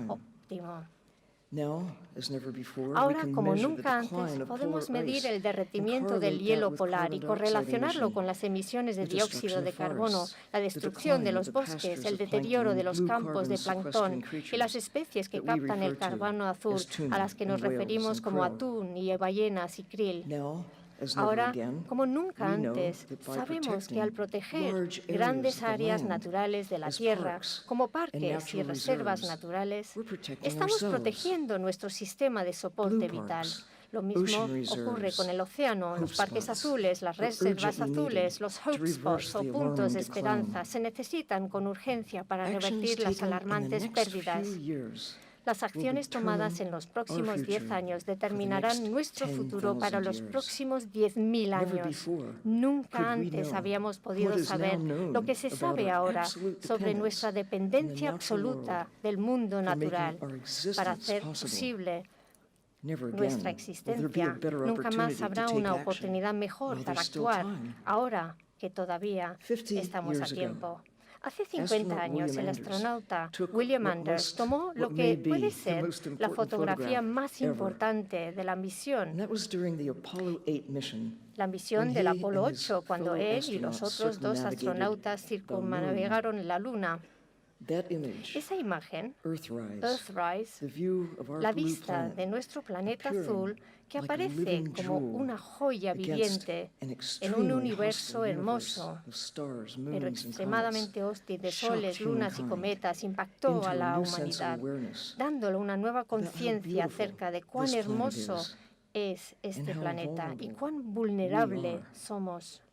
óptimo. Ahora, como nunca antes, podemos medir el derretimiento del hielo polar y correlacionarlo con las emisiones de dióxido de carbono, la destrucción de los bosques, el deterioro de los campos de plancton y las especies que captan el carbono azul, a las que nos referimos como atún y ballenas y krill. Ahora, como nunca antes, sabemos que al proteger grandes áreas naturales de la Tierra, como parques y reservas naturales, estamos protegiendo nuestro sistema de soporte vital. Lo mismo ocurre con el océano, los parques azules, las reservas azules, los hotspots o puntos de esperanza se necesitan con urgencia para revertir las alarmantes pérdidas. Las acciones tomadas en los próximos 10 años determinarán nuestro futuro para los próximos 10.000 años. Nunca antes habíamos podido saber lo que se sabe ahora sobre nuestra dependencia absoluta del mundo natural para hacer posible nuestra existencia. Nunca más habrá una oportunidad mejor para actuar, ahora que todavía estamos a tiempo. Hace 50 años, el astronauta William Anders tomó lo que puede ser la fotografía más importante de la misión, la misión del Apolo 8, cuando él y los otros 2 astronautas circunnavegaron la Luna. Esa imagen, Earthrise, la vista de nuestro planeta azul, que aparece como una joya viviente en un universo hermoso, pero extremadamente hostil de soles, lunas y cometas, impactó a la humanidad, dándole una nueva conciencia acerca de cuán hermoso es este planeta y cuán vulnerable somos.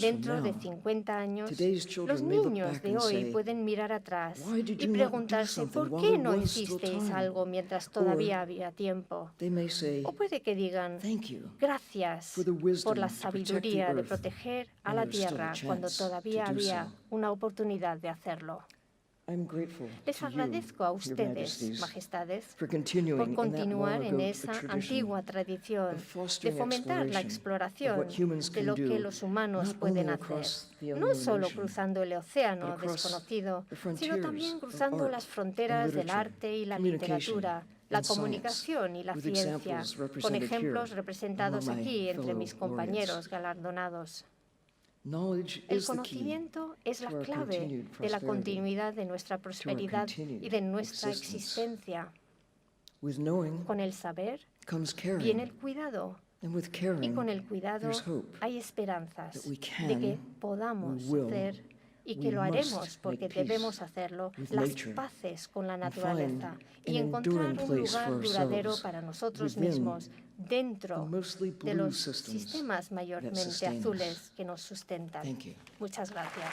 Dentro de 50 años, los niños de hoy pueden mirar atrás y preguntarse ¿por qué no hicisteis algo mientras todavía había tiempo? O puede que digan gracias por la sabiduría de proteger a la Tierra cuando todavía había una oportunidad de hacerlo. Les agradezco a ustedes, Majestades, por continuar en esa antigua tradición de fomentar la exploración de lo que los humanos pueden hacer, no solo cruzando el océano desconocido, sino también cruzando las fronteras del arte y la literatura, la comunicación y la ciencia, con ejemplos representados aquí entre mis compañeros galardonados. El conocimiento es la clave de la continuidad de nuestra prosperidad y de nuestra existencia. Con el saber viene el cuidado, y con el cuidado hay esperanzas de que podamos hacer, y que lo haremos porque debemos hacerlo, las paces con la naturaleza y encontrar un lugar duradero para nosotros mismos dentro de los sistemas mayormente azules que nos sustentan. Muchas gracias.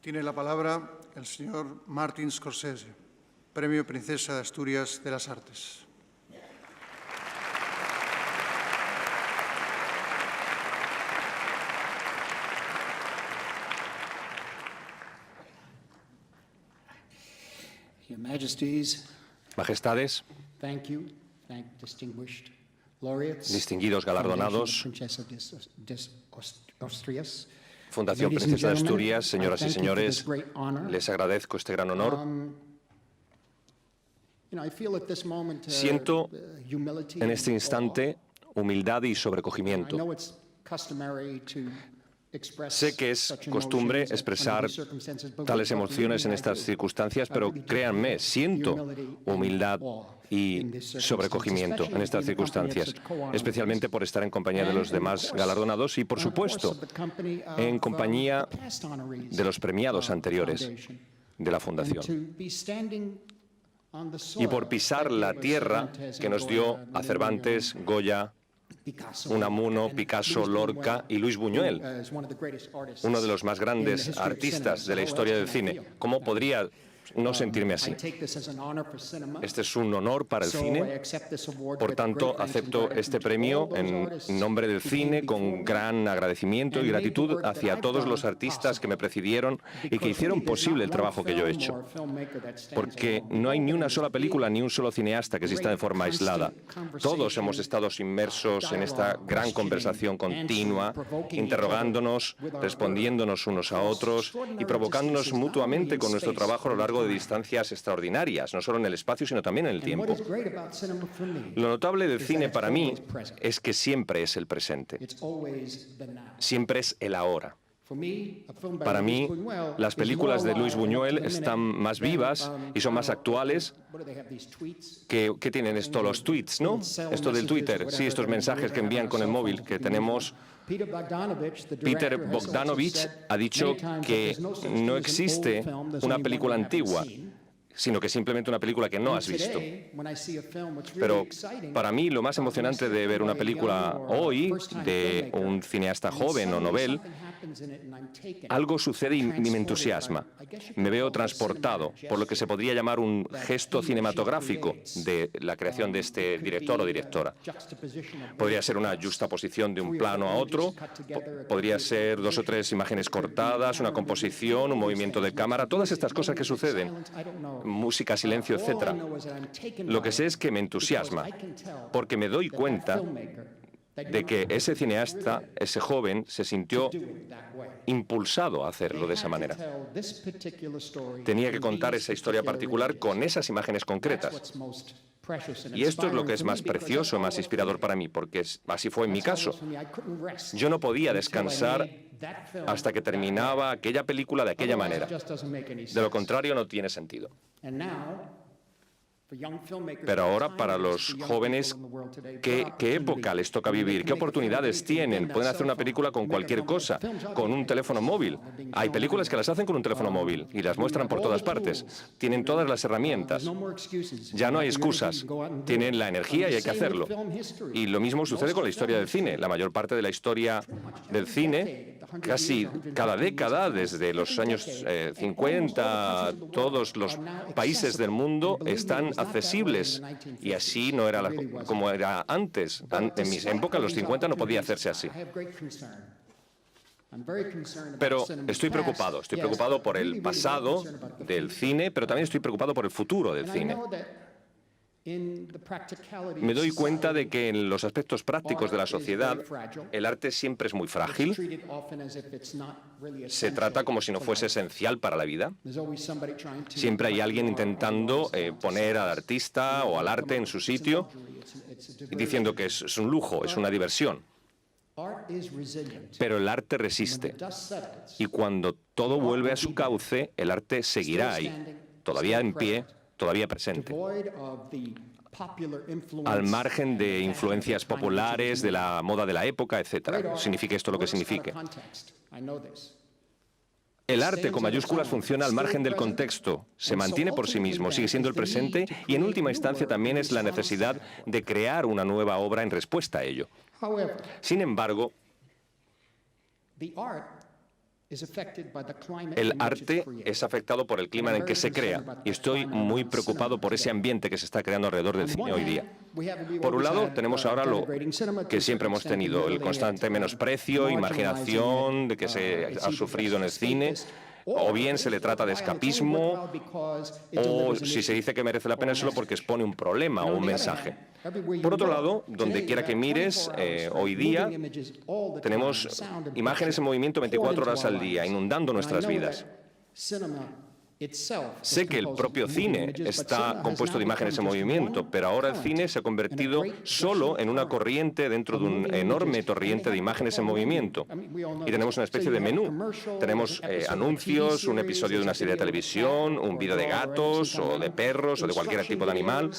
Tiene la palabra el señor Martin Scorsese, Premio Princesa de Asturias de las Artes. Your Majesties, Majestades, thank you, laureates, distinguidos galardonados, Princesa de Asturias, Fundación Princesa de Asturias, señoras y señores, les agradezco este gran honor. Siento en este instante humildad y sobrecogimiento. Sé que es costumbre expresar tales emociones en estas circunstancias, pero créanme, siento humildad y sobrecogimiento en estas circunstancias, especialmente por estar en compañía de los demás galardonados y, por supuesto, en compañía de los premiados anteriores de la Fundación. Y por pisar la tierra que nos dio a Cervantes, Goya, Unamuno, Picasso, Lorca y Luis Buñuel, uno de los más grandes artistas de la historia del cine. ¿Cómo podría no sentirme así? Este es un honor para el cine, por tanto acepto este premio en nombre del cine con gran agradecimiento y gratitud hacia todos los artistas que me precedieron y que hicieron posible el trabajo que yo he hecho. Porque no hay ni una sola película ni un solo cineasta que exista de forma aislada. Todos hemos estado inmersos en esta gran conversación continua, interrogándonos, respondiéndonos unos a otros y provocándonos mutuamente con nuestro trabajo a lo largo largo de distancias extraordinarias, no solo en el espacio, sino también en el tiempo. Lo notable del cine para mí es que siempre es el presente, siempre es el ahora. Para mí, las películas de Luis Buñuel están más vivas y son más actuales. ¿Qué tienen esto? Los tweets, ¿no? Esto del Twitter, sí, estos mensajes que envían con el móvil que tenemos. Peter Bogdanovich ha dicho que no existe una película antigua, sino que simplemente una película que no has visto. Pero para mí lo más emocionante de ver una película hoy de un cineasta joven o novel, algo sucede y me entusiasma. Me veo transportado por lo que se podría llamar un gesto cinematográfico de la creación de este director o directora. Podría ser una justaposición de un plano a otro, podría ser 2 o 3 imágenes cortadas, una composición, un movimiento de cámara, todas estas cosas que suceden, música, silencio, etc. Lo que sé es que me entusiasma, porque me doy cuenta de que ese cineasta, ese joven, se sintió impulsado a hacerlo de esa manera. Tenía que contar esa historia particular con esas imágenes concretas. Y esto es lo que es más precioso, más inspirador para mí, porque así fue en mi caso. Yo no podía descansar hasta que terminaba aquella película de aquella manera. De lo contrario, no tiene sentido. Pero ahora, para los jóvenes, ¿qué época les toca vivir? ¿Qué oportunidades tienen? Pueden hacer una película con cualquier cosa, con un teléfono móvil. Hay películas que las hacen con un teléfono móvil y las muestran por todas partes. Tienen todas las herramientas. Ya no hay excusas. Tienen la energía y hay que hacerlo. Y lo mismo sucede con la historia del cine. La mayor parte de la historia del cine, casi cada década, desde los años 50, todos los países del mundo están accesibles, y así no era como era antes. En mis épocas, los 50, no podía hacerse así. Pero estoy preocupado por el pasado del cine, pero también estoy preocupado por el futuro del cine. Me doy cuenta de que en los aspectos prácticos de la sociedad, el arte siempre es muy frágil. Se trata como si no fuese esencial para la vida. Siempre hay alguien intentando poner al artista o al arte en su sitio, diciendo que es un lujo, es una diversión. Pero el arte resiste. Y cuando todo vuelve a su cauce, el arte seguirá ahí, todavía en pie, todavía presente, al margen de influencias populares, de la moda de la época, etc. Signifique esto lo que signifique. El arte con mayúsculas funciona al margen del contexto, se mantiene por sí mismo, sigue siendo el presente y en última instancia también es la necesidad de crear una nueva obra en respuesta a ello. Sin embargo, el arte es afectado por el clima en el que se crea y estoy muy preocupado por ese ambiente que se está creando alrededor del cine hoy día. Por un lado, tenemos ahora lo que siempre hemos tenido, el constante menosprecio, imaginación de que se ha sufrido en el cine. O bien se le trata de escapismo, o si se dice que merece la pena es solo porque expone un problema o un mensaje. Por otro lado, donde quiera que mires, hoy día tenemos imágenes en movimiento 24 horas al día, inundando nuestras vidas. Sé que el propio cine está compuesto de imágenes en movimiento, pero ahora el cine se ha convertido solo en una corriente dentro de un enorme torrente de imágenes en movimiento. Y tenemos una especie de menú. Tenemos anuncios, un episodio de una serie de televisión, un vídeo de gatos o de perros o de cualquier tipo de animal,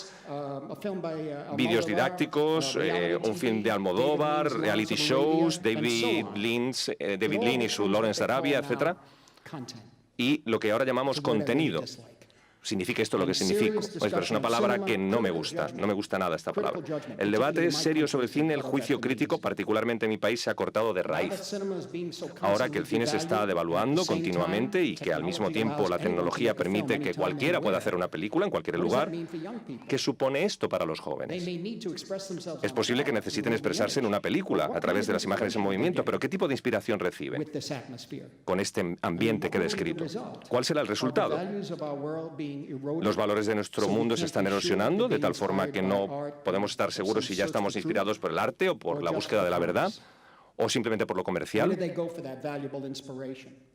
vídeos didácticos, un film de Almodóvar, reality shows, David Lean y su Lawrence Arabia, etc. Y lo que ahora llamamos contenido. Significa esto lo que significa. Pero es una palabra que no me gusta nada esta palabra. El debate serio sobre el cine, el juicio crítico, particularmente en mi país, se ha cortado de raíz. Ahora que el cine se está devaluando continuamente y que al mismo tiempo la tecnología permite que cualquiera pueda hacer una película en cualquier lugar, ¿qué supone esto para los jóvenes? Es posible que necesiten expresarse en una película a través de las imágenes en movimiento, pero ¿qué tipo de inspiración reciben con este ambiente que he descrito? ¿Cuál será el resultado? Los valores de nuestro mundo se están erosionando de tal forma que no podemos estar seguros si ya estamos inspirados por el arte o por la búsqueda de la verdad, o simplemente por lo comercial?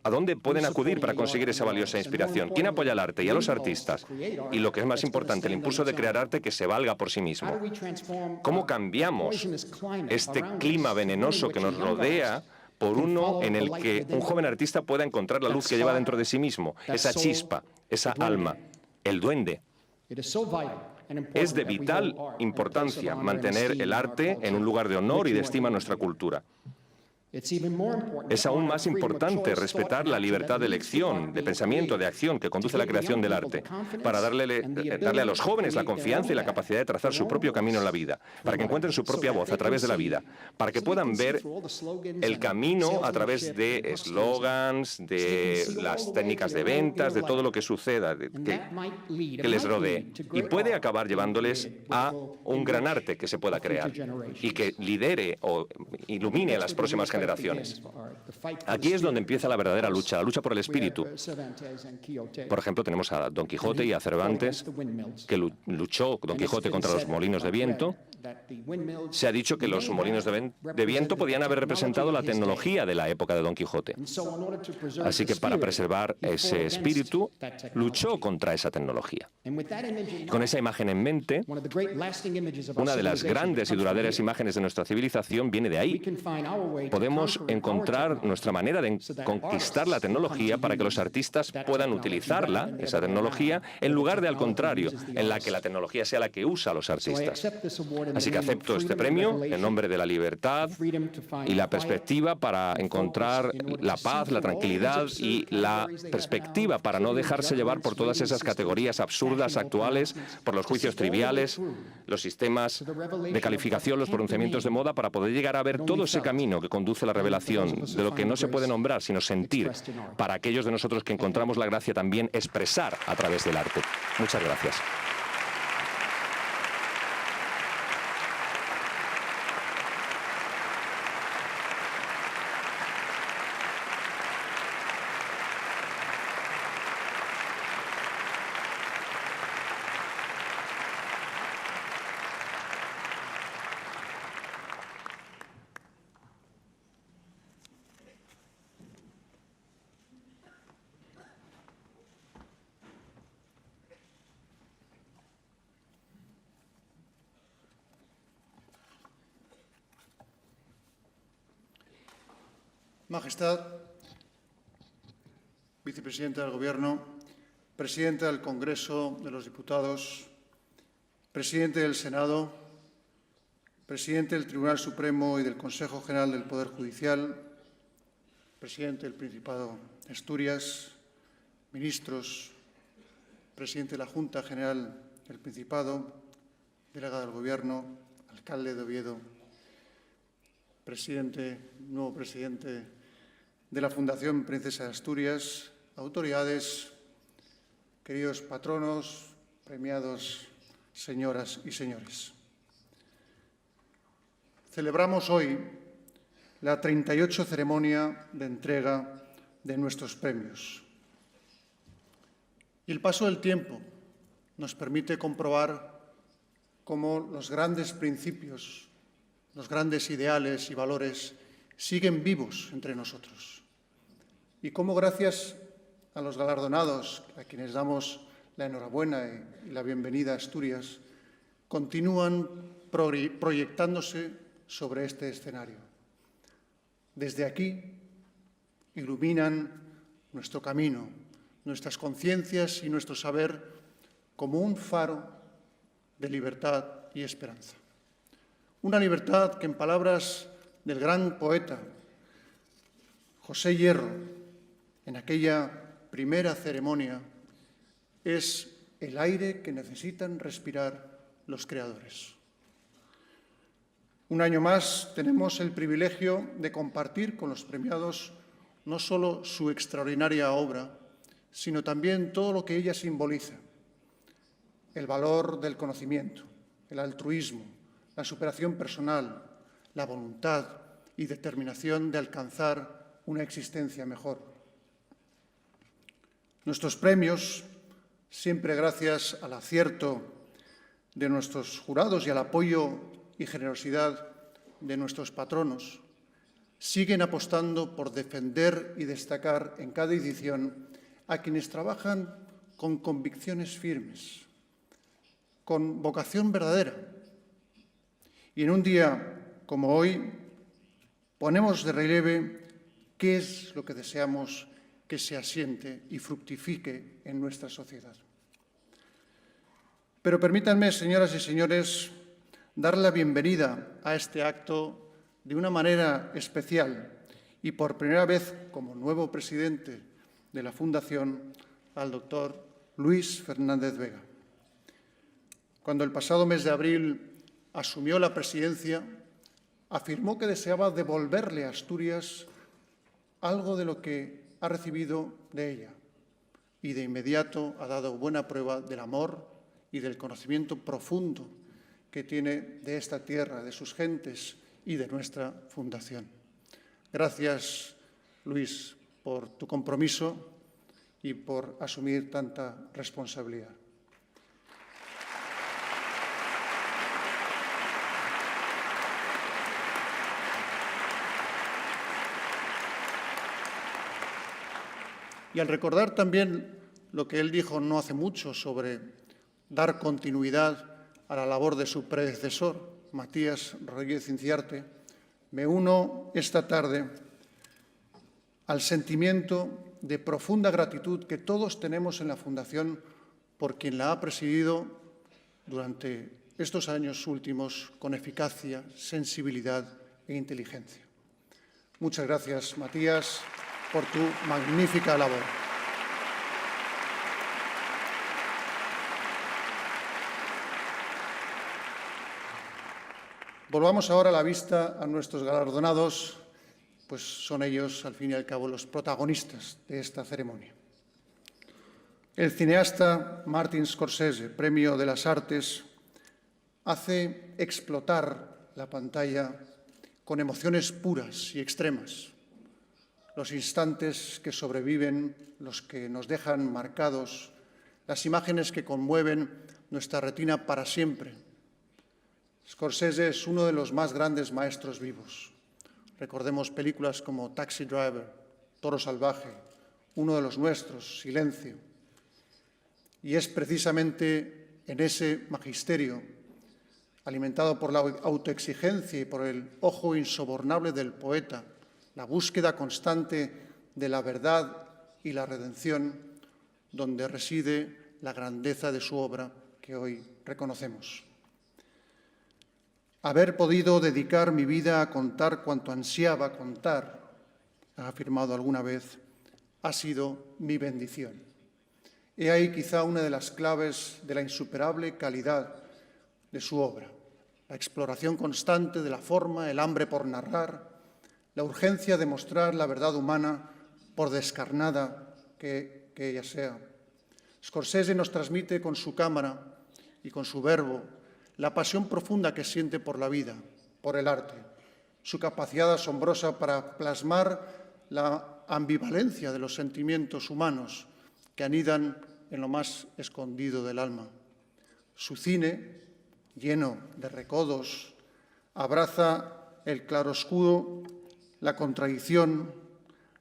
¿A dónde pueden acudir para conseguir esa valiosa inspiración? ¿Quién apoya el arte y a los artistas? Y lo que es más importante, el impulso de crear arte que se valga por sí mismo. ¿Cómo cambiamos este clima venenoso que nos rodea por uno en el que un joven artista pueda encontrar la luz que lleva dentro de sí mismo, esa chispa, esa alma, el duende? Es de vital importancia mantener el arte en un lugar de honor y de estima en nuestra cultura. Es aún más importante respetar la libertad de elección, de pensamiento, de acción que conduce a la creación del arte, para darle a los jóvenes la confianza y la capacidad de trazar su propio camino en la vida, para que encuentren su propia voz a través de la vida, para que puedan ver el camino a través de eslogans, de las técnicas de ventas, de todo lo que suceda, que les rodee. Y puede acabar llevándoles a un gran arte que se pueda crear y que lidere o ilumine a las próximas generaciones. Aquí es donde empieza la verdadera lucha, la lucha por el espíritu. Por ejemplo, tenemos a Don Quijote y a Cervantes, que luchó Don Quijote contra los molinos de viento. Se ha dicho que los molinos de viento podían haber representado la tecnología de la época de Don Quijote. Así que para preservar ese espíritu, luchó contra esa tecnología. Con esa imagen en mente, una de las grandes y duraderas imágenes de nuestra civilización viene de ahí. Podemos encontrar nuestra manera de conquistar la tecnología para que los artistas puedan utilizarla, esa tecnología, en lugar de al contrario, en la que la tecnología sea la que usa a los artistas. Así que acepto este premio en nombre de la libertad y la perspectiva para encontrar la paz, la tranquilidad y la perspectiva para no dejarse llevar por todas esas categorías absurdas actuales, por los juicios triviales, los sistemas de calificación, los pronunciamientos de moda, para poder llegar a ver todo ese camino que conduce a la revelación de lo que no se puede nombrar, sino sentir, para aquellos de nosotros que encontramos la gracia también expresar a través del arte. Muchas gracias. Majestad, Vicepresidenta del Gobierno, Presidenta del Congreso de los Diputados, Presidente del Senado, Presidente del Tribunal Supremo y del Consejo General del Poder Judicial, Presidente del Principado de Asturias, Ministros, Presidente de la Junta General del Principado, Delegado del Gobierno, Alcalde de Oviedo, nuevo presidente de la Fundación Princesa de Asturias, autoridades, queridos patronos, premiados, señoras y señores. Celebramos hoy la 38ª ceremonia de entrega de nuestros premios. Y el paso del tiempo nos permite comprobar cómo los grandes principios, los grandes ideales y valores siguen vivos entre nosotros. Y cómo, gracias a los galardonados, a quienes damos la enhorabuena y la bienvenida a Asturias, continúan proyectándose sobre este escenario. Desde aquí iluminan nuestro camino, nuestras conciencias y nuestro saber como un faro de libertad y esperanza. Una libertad que, en palabras del gran poeta José Hierro, en aquella primera ceremonia, es el aire que necesitan respirar los creadores. Un año más tenemos el privilegio de compartir con los premiados no solo su extraordinaria obra, sino también todo lo que ella simboliza: el valor del conocimiento, el altruismo, la superación personal, la voluntad y determinación de alcanzar una existencia mejor. Nuestros premios, siempre gracias al acierto de nuestros jurados y al apoyo y generosidad de nuestros patronos, siguen apostando por defender y destacar en cada edición a quienes trabajan con convicciones firmes, con vocación verdadera. Y en un día como hoy ponemos de relieve qué es lo que deseamos que se asiente y fructifique en nuestra sociedad. Pero permítanme, señoras y señores, dar la bienvenida a este acto de una manera especial y por primera vez como nuevo presidente de la Fundación al doctor Luis Fernández Vega. Cuando el pasado mes de abril asumió la presidencia, afirmó que deseaba devolverle a Asturias algo de lo que ha recibido de ella y de inmediato ha dado buena prueba del amor y del conocimiento profundo que tiene de esta tierra, de sus gentes y de nuestra fundación. Gracias, Luis, por tu compromiso y por asumir tanta responsabilidad. Y al recordar también lo que él dijo no hace mucho sobre dar continuidad a la labor de su predecesor, Matías Rodríguez Inciarte, me uno esta tarde al sentimiento de profunda gratitud que todos tenemos en la Fundación por quien la ha presidido durante estos años últimos con eficacia, sensibilidad e inteligencia. Muchas gracias, Matías, por tu magnífica labor. Volvamos ahora la vista a nuestros galardonados, pues son ellos, al fin y al cabo, los protagonistas de esta ceremonia. El cineasta Martin Scorsese, Premio de las Artes, hace explotar la pantalla con emociones puras y extremas. Los instantes que sobreviven, los que nos dejan marcados, las imágenes que conmueven nuestra retina para siempre. Scorsese es uno de los más grandes maestros vivos. Recordemos películas como Taxi Driver, Toro Salvaje, uno de los nuestros, Silencio. Y es precisamente en ese magisterio, alimentado por la autoexigencia y por el ojo insobornable del poeta, la búsqueda constante de la verdad y la redención, donde reside la grandeza de su obra que hoy reconocemos. Haber podido dedicar mi vida a contar cuanto ansiaba contar, ha afirmado alguna vez, ha sido mi bendición. He ahí quizá una de las claves de la insuperable calidad de su obra, la exploración constante de la forma, el hambre por narrar, la urgencia de mostrar la verdad humana por descarnada que ella sea. Scorsese nos transmite con su cámara y con su verbo la pasión profunda que siente por la vida, por el arte, su capacidad asombrosa para plasmar la ambivalencia de los sentimientos humanos que anidan en lo más escondido del alma. Su cine, lleno de recodos, abraza el claroscuro, la contradicción,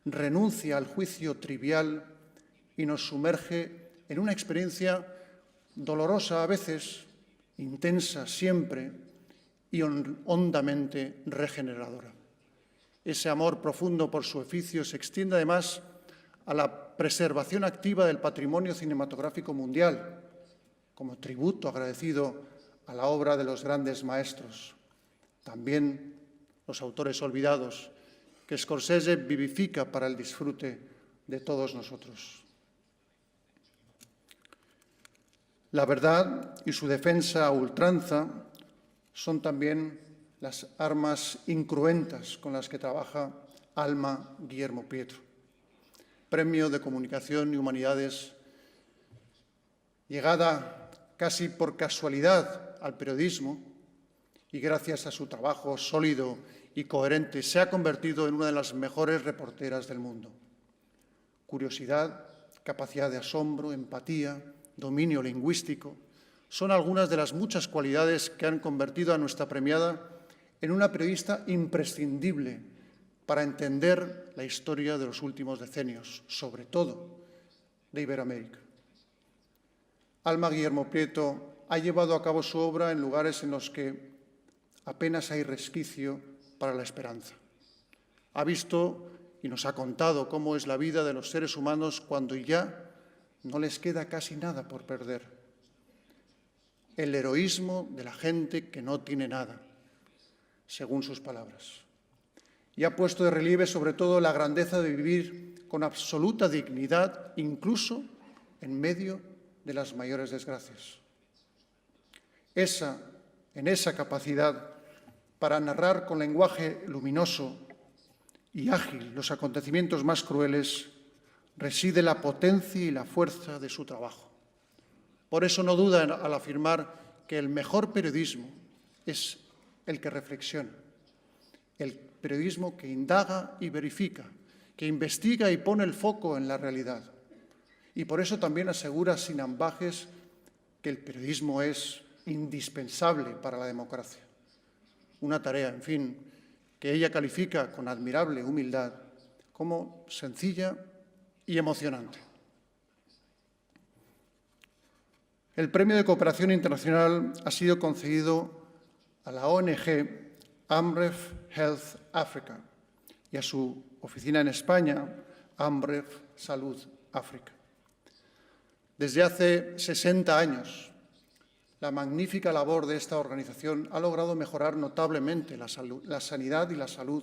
renuncia al juicio trivial y nos sumerge en una experiencia dolorosa a veces, intensa siempre y hondamente regeneradora. Ese amor profundo por su oficio se extiende además a la preservación activa del patrimonio cinematográfico mundial, como tributo agradecido a la obra de los grandes maestros. También los autores olvidados, que Scorsese vivifica para el disfrute de todos nosotros. La verdad y su defensa a ultranza son también las armas incruentas con las que trabaja Alma Guillermo Pietro. Premio de Comunicación y Humanidades, llegada casi por casualidad al periodismo y gracias a su trabajo sólido y coherente se ha convertido en una de las mejores reporteras del mundo. Curiosidad, capacidad de asombro, empatía, dominio lingüístico, son algunas de las muchas cualidades que han convertido a nuestra premiada en una periodista imprescindible para entender la historia de los últimos decenios, sobre todo de Iberoamérica. Alma Guillermo Prieto ha llevado a cabo su obra en lugares en los que apenas hay resquicio para la esperanza. Ha visto y nos ha contado cómo es la vida de los seres humanos cuando ya no les queda casi nada por perder. El heroísmo de la gente que no tiene nada, según sus palabras. Y ha puesto de relieve sobre todo la grandeza de vivir con absoluta dignidad, incluso en medio de las mayores desgracias. En esa capacidad para narrar con lenguaje luminoso y ágil los acontecimientos más crueles reside la potencia y la fuerza de su trabajo. Por eso no duda al afirmar que el mejor periodismo es el que reflexiona, el periodismo que indaga y verifica, que investiga y pone el foco en la realidad. Y por eso también asegura sin ambages que el periodismo es indispensable para la democracia. Una tarea, en fin, que ella califica con admirable humildad como sencilla y emocionante. El Premio de Cooperación Internacional ha sido concedido a la ONG Amref Health Africa y a su oficina en España, Amref Salud África. Desde hace 60 años, la magnífica labor de esta organización ha logrado mejorar notablemente la sanidad y la salud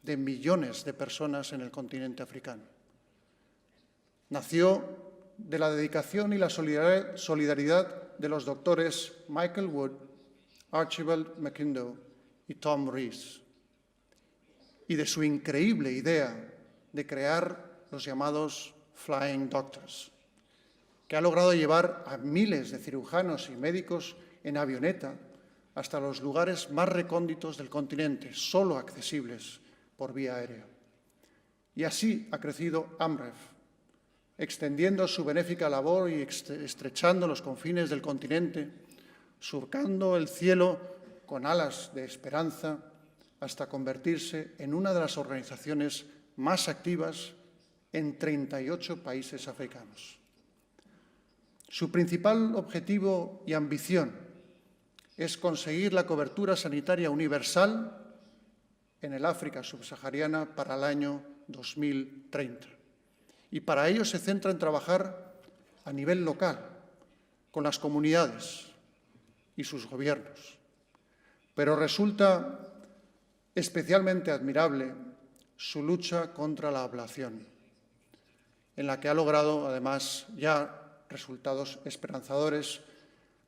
de millones de personas en el continente africano. Nació de la dedicación y la solidaridad de los doctores Michael Wood, Archibald McIndoe y Tom Rees, y de su increíble idea de crear los llamados Flying Doctors, que ha logrado llevar a miles de cirujanos y médicos en avioneta hasta los lugares más recónditos del continente, solo accesibles por vía aérea. Y así ha crecido Amref, extendiendo su benéfica labor y estrechando los confines del continente, surcando el cielo con alas de esperanza hasta convertirse en una de las organizaciones más activas en 38 países africanos. Su principal objetivo y ambición es conseguir la cobertura sanitaria universal en el África subsahariana para el año 2030. Y para ello se centra en trabajar a nivel local, con las comunidades y sus gobiernos. Pero resulta especialmente admirable su lucha contra la ablación, en la que ha logrado, además, ya resultados esperanzadores,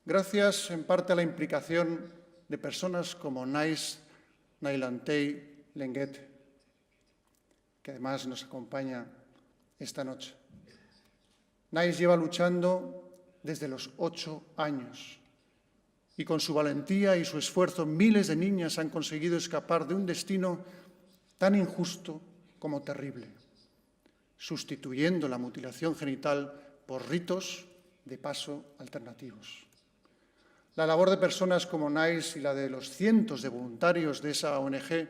gracias en parte a la implicación de personas como Nais Nailantei Lenguete, que además nos acompaña esta noche. Nais lleva luchando desde los 8 años y con su valentía y su esfuerzo miles de niñas han conseguido escapar de un destino tan injusto como terrible, sustituyendo la mutilación genital por ritos de paso alternativos. La labor de personas como Nais y la de los cientos de voluntarios de esa ONG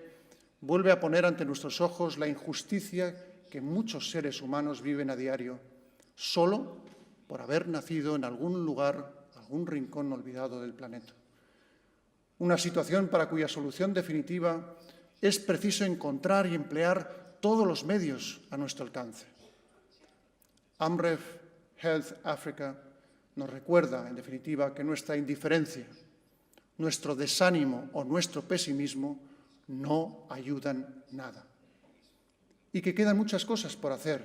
vuelve a poner ante nuestros ojos la injusticia que muchos seres humanos viven a diario, solo por haber nacido en algún lugar, algún rincón olvidado del planeta. Una situación para cuya solución definitiva es preciso encontrar y emplear todos los medios a nuestro alcance. Amref Health Africa nos recuerda, en definitiva, que nuestra indiferencia, nuestro desánimo o nuestro pesimismo no ayudan nada. Y que quedan muchas cosas por hacer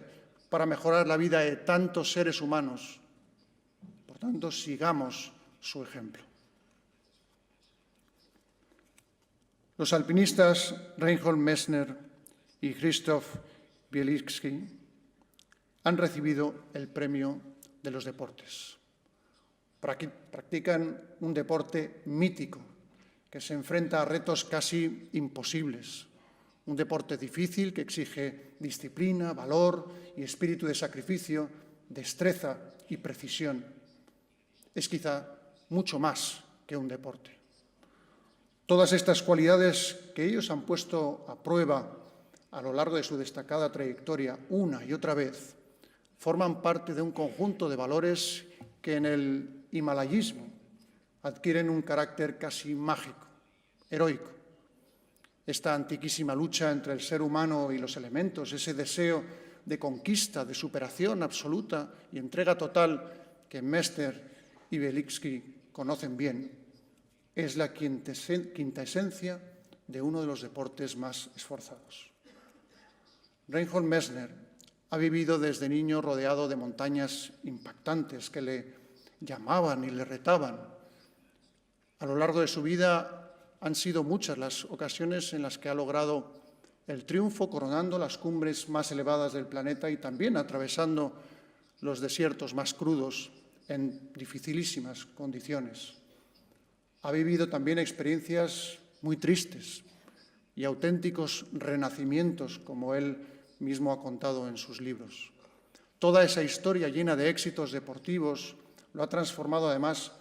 para mejorar la vida de tantos seres humanos. Por tanto, sigamos su ejemplo. Los alpinistas Reinhold Messner y Krzysztof Bielicki han recibido el premio de los deportes. Practican un deporte mítico que se enfrenta a retos casi imposibles. Un deporte difícil que exige disciplina, valor y espíritu de sacrificio, destreza y precisión. Es quizá mucho más que un deporte. Todas estas cualidades que ellos han puesto a prueba a lo largo de su destacada trayectoria una y otra vez, forman parte de un conjunto de valores que en el himalayismo adquieren un carácter casi mágico, heroico. Esta antiquísima lucha entre el ser humano y los elementos, ese deseo de conquista, de superación absoluta y entrega total que Messner y Bielitzky conocen bien, es la quinta esencia de uno de los deportes más esforzados. Reinhold Messner ha vivido desde niño rodeado de montañas impactantes que le llamaban y le retaban. A lo largo de su vida han sido muchas las ocasiones en las que ha logrado el triunfo coronando las cumbres más elevadas del planeta y también atravesando los desiertos más crudos en dificilísimas condiciones. Ha vivido también experiencias muy tristes y auténticos renacimientos, como él mismo ha contado en sus libros. Toda esa historia llena de éxitos deportivos lo ha transformado además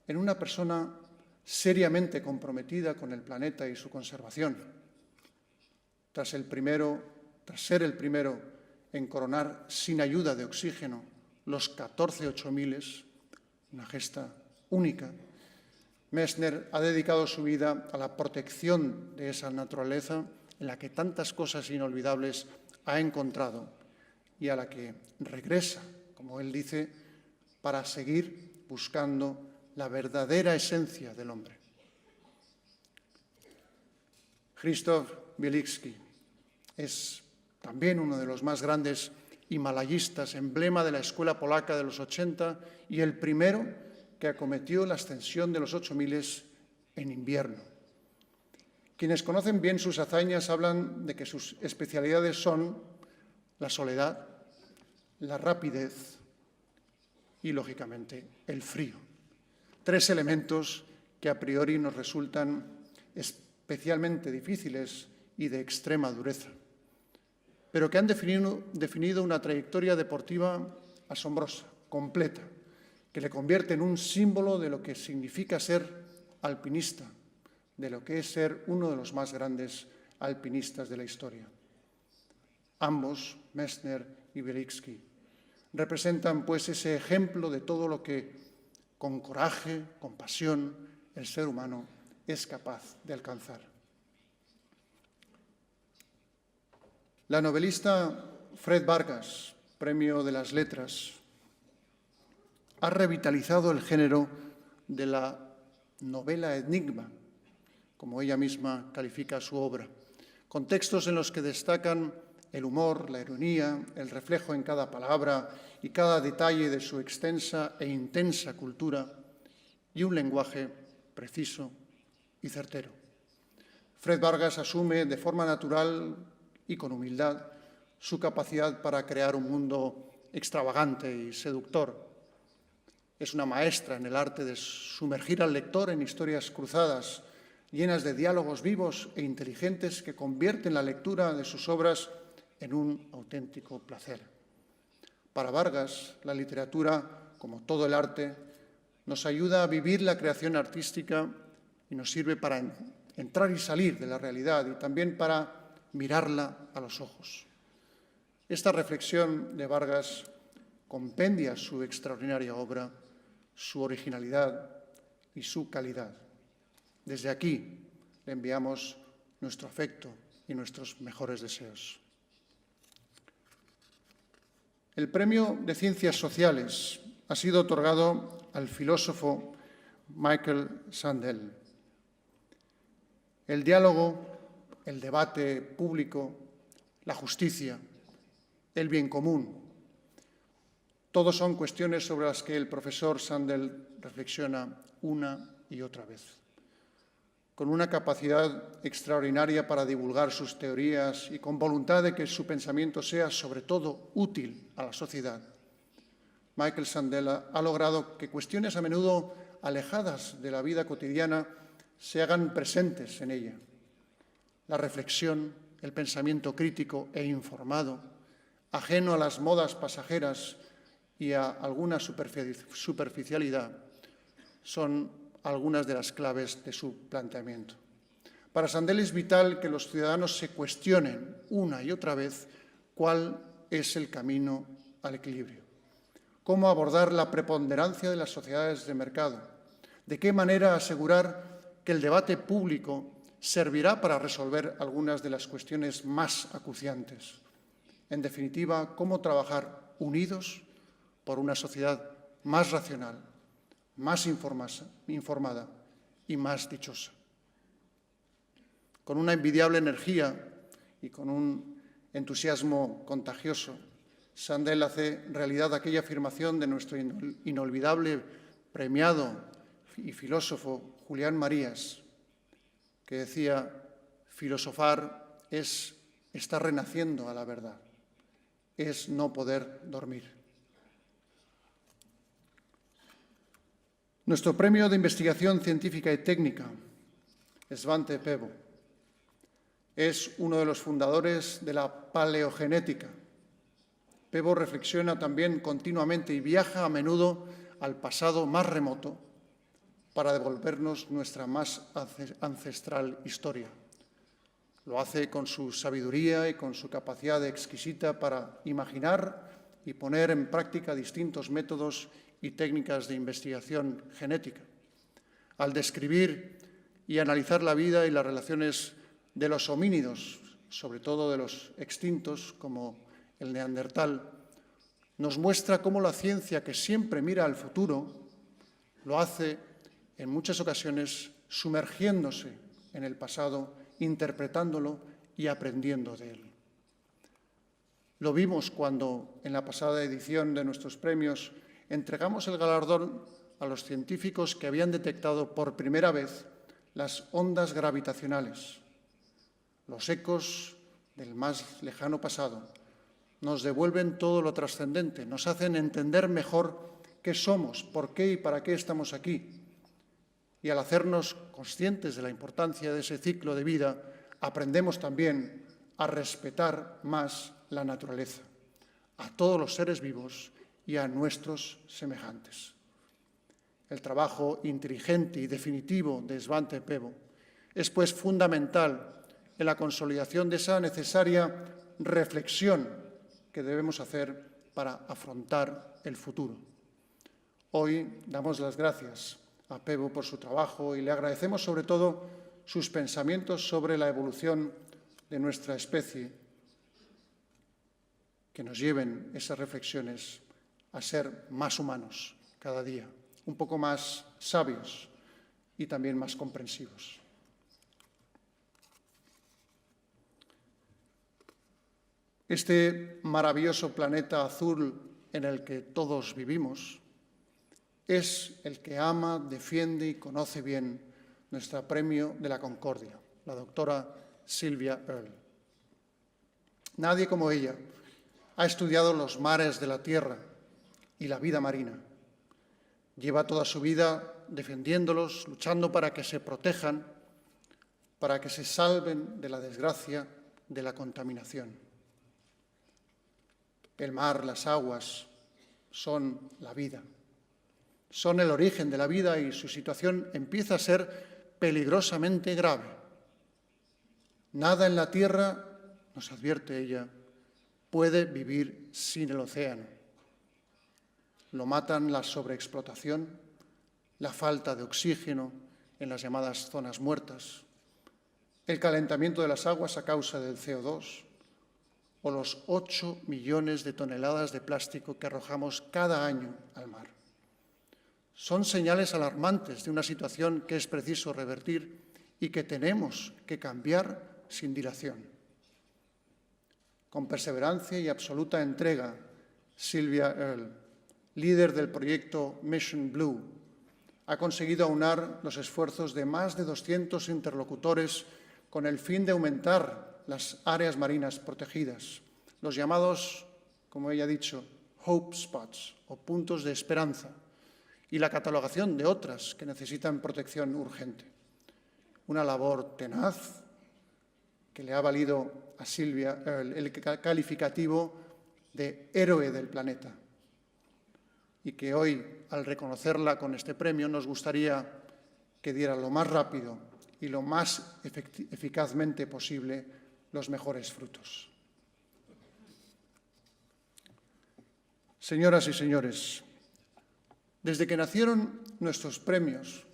en una persona seriamente comprometida con el planeta y su conservación. Tras ser el primero en coronar sin ayuda de oxígeno los 14 8000, una gesta única, Messner ha dedicado su vida a la protección de esa naturaleza en la que tantas cosas inolvidables ha encontrado y a la que regresa, como él dice, para seguir buscando la verdadera esencia del hombre. Krzysztof Bielitzky es también uno de los más grandes himalayistas, emblema de la escuela polaca de los 80 y el primero que acometió la ascensión de los 8000 en invierno. Quienes conocen bien sus hazañas hablan de que sus especialidades son la soledad, la rapidez y, lógicamente, el frío. 3 elementos que a priori nos resultan especialmente difíciles y de extrema dureza, pero que han definido una trayectoria deportiva asombrosa, completa, que le convierte en un símbolo de lo que significa ser alpinista, de lo que es ser uno de los más grandes alpinistas de la historia. Ambos, Messner y Bielitzky, representan pues ese ejemplo de todo lo que con coraje, con pasión, el ser humano es capaz de alcanzar. La novelista Fred Vargas, Premio de las Letras, ha revitalizado el género de la novela enigma, como ella misma califica su obra, con textos en los que destacan el humor, la ironía, el reflejo en cada palabra y cada detalle de su extensa e intensa cultura y un lenguaje preciso y certero. Fred Vargas asume de forma natural y con humildad su capacidad para crear un mundo extravagante y seductor. Es una maestra en el arte de sumergir al lector en historias cruzadas, llenas de diálogos vivos e inteligentes que convierten la lectura de sus obras en un auténtico placer. Para Vargas, la literatura, como todo el arte, nos ayuda a vivir la creación artística y nos sirve para entrar y salir de la realidad y también para mirarla a los ojos. Esta reflexión de Vargas compendia su extraordinaria obra, su originalidad y su calidad. Desde aquí le enviamos nuestro afecto y nuestros mejores deseos. El Premio de Ciencias Sociales ha sido otorgado al filósofo Michael Sandel. El diálogo, el debate público, la justicia, el bien común, todos son cuestiones sobre las que el profesor Sandel reflexiona una y otra vez. Con una capacidad extraordinaria para divulgar sus teorías y con voluntad de que su pensamiento sea, sobre todo, útil a la sociedad, Michael Sandel ha logrado que cuestiones a menudo alejadas de la vida cotidiana se hagan presentes en ella. La reflexión, el pensamiento crítico e informado, ajeno a las modas pasajeras y a alguna superficialidad, son algunas de las claves de su planteamiento. Para Sandel es vital que los ciudadanos se cuestionen una y otra vez cuál es el camino al equilibrio. Cómo abordar la preponderancia de las sociedades de mercado. De qué manera asegurar que el debate público servirá para resolver algunas de las cuestiones más acuciantes. En definitiva, cómo trabajar unidos por una sociedad más racional, más informada y más dichosa. Con una envidiable energía y con un entusiasmo contagioso, Sandel hace realidad aquella afirmación de nuestro inolvidable premiado y filósofo Julián Marías, que decía: filosofar es estar renaciendo a la verdad, es no poder dormir. Nuestro premio de investigación científica y técnica, Svante Pääbo, es uno de los fundadores de la paleogenética. Pääbo reflexiona también continuamente y viaja a menudo al pasado más remoto para devolvernos nuestra más ancestral historia. Lo hace con su sabiduría y con su capacidad exquisita para imaginar y poner en práctica distintos métodos y técnicas de investigación genética. Al describir y analizar la vida y las relaciones de los homínidos, sobre todo de los extintos como el neandertal, nos muestra cómo la ciencia, que siempre mira al futuro, lo hace en muchas ocasiones sumergiéndose en el pasado, interpretándolo y aprendiendo de él. Lo vimos cuando, en la pasada edición de nuestros premios, entregamos el galardón a los científicos que habían detectado por primera vez las ondas gravitacionales. Los ecos del más lejano pasado nos devuelven todo lo trascendente, nos hacen entender mejor qué somos, por qué y para qué estamos aquí. Y al hacernos conscientes de la importancia de ese ciclo de vida, aprendemos también a respetar más la naturaleza, a todos los seres vivos y a nuestros semejantes. El trabajo inteligente y definitivo de Svante Pääbo es, pues, fundamental en la consolidación de esa necesaria reflexión que debemos hacer para afrontar el futuro. Hoy damos las gracias a Pääbo por su trabajo y le agradecemos sobre todo sus pensamientos sobre la evolución de nuestra especie, que nos lleven esas reflexiones a ser más humanos cada día, un poco más sabios y también más comprensivos. Este maravilloso planeta azul en el que todos vivimos es el que ama, defiende y conoce bien nuestro premio de la Concordia, la doctora Sylvia Earle. Nadie como ella ha estudiado los mares de la tierra y la vida marina. Lleva toda su vida defendiéndolos, luchando para que se protejan, para que se salven de la desgracia, de la contaminación. El mar, las aguas, son la vida, son el origen de la vida y su situación empieza a ser peligrosamente grave. Nada en la tierra, nos advierte ella, puede vivir sin el océano. Lo matan la sobreexplotación, la falta de oxígeno en las llamadas zonas muertas, el calentamiento de las aguas a causa del CO2 o los 8 millones de toneladas de plástico que arrojamos cada año al mar. Son señales alarmantes de una situación que es preciso revertir y que tenemos que cambiar sin dilación. Con perseverancia y absoluta entrega, Sylvia Earle, líder del proyecto Mission Blue, ha conseguido aunar los esfuerzos de más de 200 interlocutores con el fin de aumentar las áreas marinas protegidas, los llamados, como ella ha dicho, hope spots o puntos de esperanza, y la catalogación de otras que necesitan protección urgente. Una labor tenaz que le ha valido a Sylvia Earle el calificativo de héroe del planeta y que hoy, al reconocerla con este premio, nos gustaría que diera lo más rápido y lo más eficazmente posible los mejores frutos. Señoras y señores, desde que nacieron nuestros premios,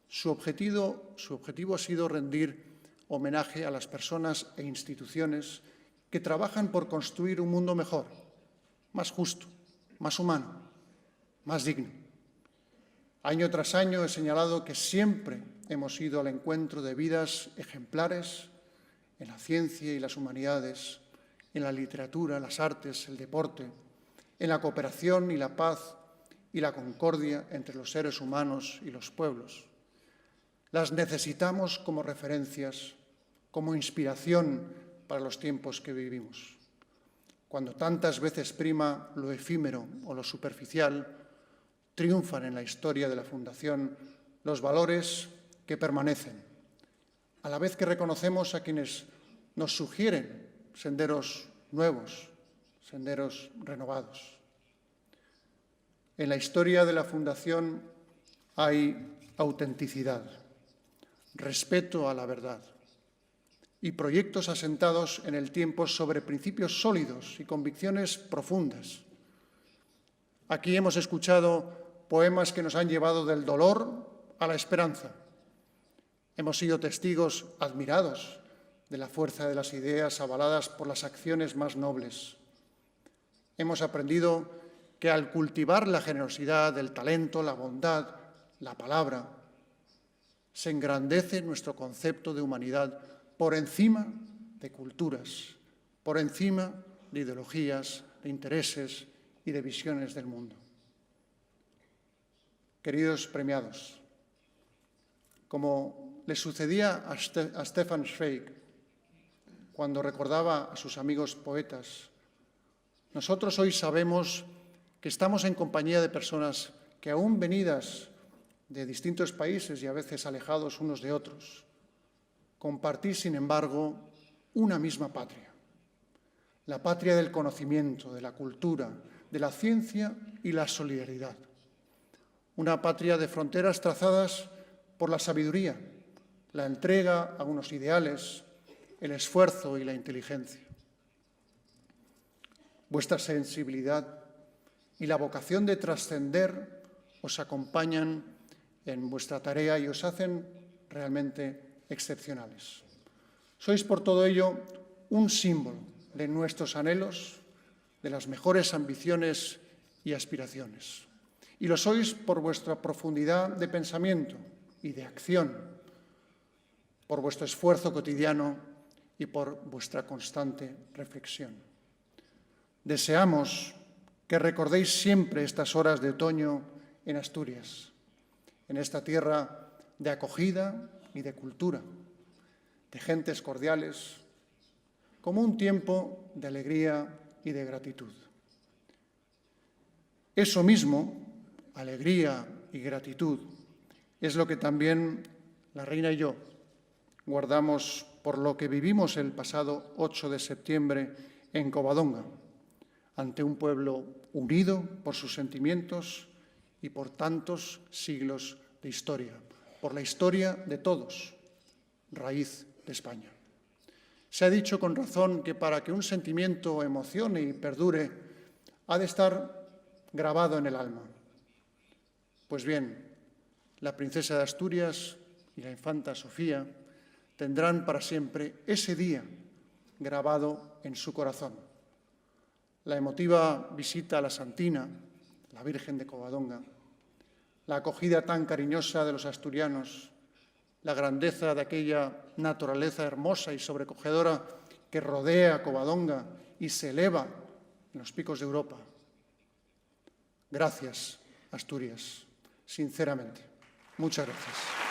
su objetivo ha sido rendir homenaje a las personas e instituciones que trabajan por construir un mundo mejor, más justo, más humano, más digno. Año tras año he señalado que siempre hemos ido al encuentro de vidas ejemplares en la ciencia y las humanidades, en la literatura, las artes, el deporte, en la cooperación y la paz y la concordia entre los seres humanos y los pueblos. Las necesitamos como referencias, como inspiración para los tiempos que vivimos. Cuando tantas veces prima lo efímero o lo superficial, triunfan en la historia de la Fundación los valores que permanecen, a la vez que reconocemos a quienes nos sugieren senderos nuevos, senderos renovados. En la historia de la Fundación hay autenticidad, respeto a la verdad y proyectos asentados en el tiempo sobre principios sólidos y convicciones profundas. Aquí hemos escuchado poemas que nos han llevado del dolor a la esperanza. Hemos sido testigos admirados de la fuerza de las ideas avaladas por las acciones más nobles. Hemos aprendido que al cultivar la generosidad, el talento, la bondad, la palabra, se engrandece nuestro concepto de humanidad por encima de culturas, por encima de ideologías, de intereses y de visiones del mundo. Queridos premiados, como le sucedía a Stefan Zweig cuando recordaba a sus amigos poetas, nosotros hoy sabemos que estamos en compañía de personas que, aún venidas de distintos países y a veces alejados unos de otros, compartís, sin embargo, una misma patria, la patria del conocimiento, de la cultura, de la ciencia y la solidaridad. Una patria de fronteras trazadas por la sabiduría, la entrega a unos ideales, el esfuerzo y la inteligencia. Vuestra sensibilidad y la vocación de trascender os acompañan en vuestra tarea y os hacen realmente excepcionales. Sois por todo ello un símbolo de nuestros anhelos, de las mejores ambiciones y aspiraciones. Y lo sois por vuestra profundidad de pensamiento y de acción, por vuestro esfuerzo cotidiano y por vuestra constante reflexión. Deseamos que recordéis siempre estas horas de otoño en Asturias, en esta tierra de acogida y de cultura, de gentes cordiales, como un tiempo de alegría y de gratitud. Eso mismo, alegría y gratitud, es lo que también la reina y yo guardamos por lo que vivimos el pasado 8 de septiembre en Covadonga, ante un pueblo unido por sus sentimientos y por tantos siglos de historia, por la historia de todos, raíz de España. Se ha dicho con razón que para que un sentimiento emocione y perdure, ha de estar grabado en el alma. Pues bien, la princesa de Asturias y la infanta Sofía tendrán para siempre ese día grabado en su corazón. La emotiva visita a la Santina, la Virgen de Covadonga, la acogida tan cariñosa de los asturianos, la grandeza de aquella naturaleza hermosa y sobrecogedora que rodea Covadonga y se eleva en los picos de Europa. Gracias, Asturias, sinceramente. Muchas gracias.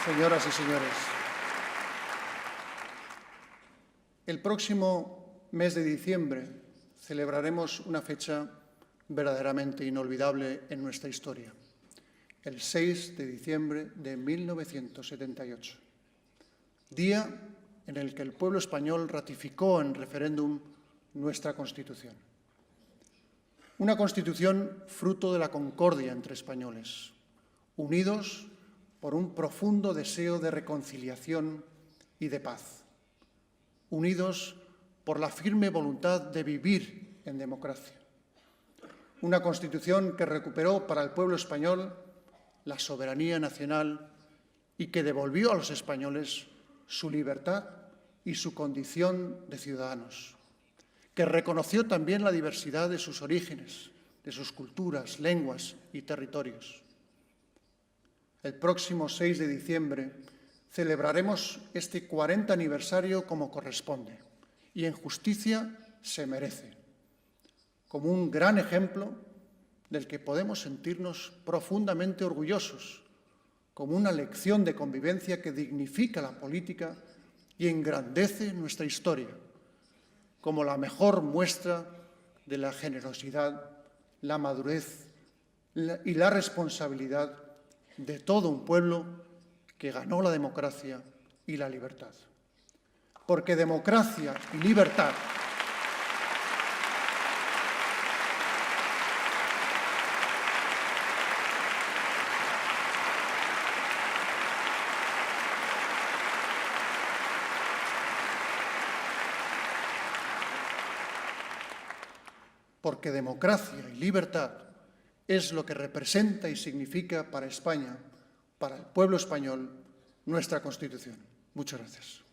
Señoras y señores, el próximo mes de diciembre celebraremos una fecha verdaderamente inolvidable en nuestra historia, el 6 de diciembre de 1978, día en el que el pueblo español ratificó en referéndum nuestra Constitución. Una Constitución fruto de la concordia entre españoles, unidos por un profundo deseo de reconciliación y de paz, unidos por la firme voluntad de vivir en democracia. Una Constitución que recuperó para el pueblo español la soberanía nacional y que devolvió a los españoles su libertad y su condición de ciudadanos, que reconoció también la diversidad de sus orígenes, de sus culturas, lenguas y territorios. El próximo 6 de diciembre celebraremos este 40 aniversario como corresponde y en justicia se merece, como un gran ejemplo del que podemos sentirnos profundamente orgullosos, como una lección de convivencia que dignifica la política y engrandece nuestra historia, como la mejor muestra de la generosidad, la madurez y la responsabilidad de todo un pueblo que ganó la democracia y la libertad. Porque democracia y libertad es lo que representa y significa para España, para el pueblo español, nuestra Constitución. Muchas gracias.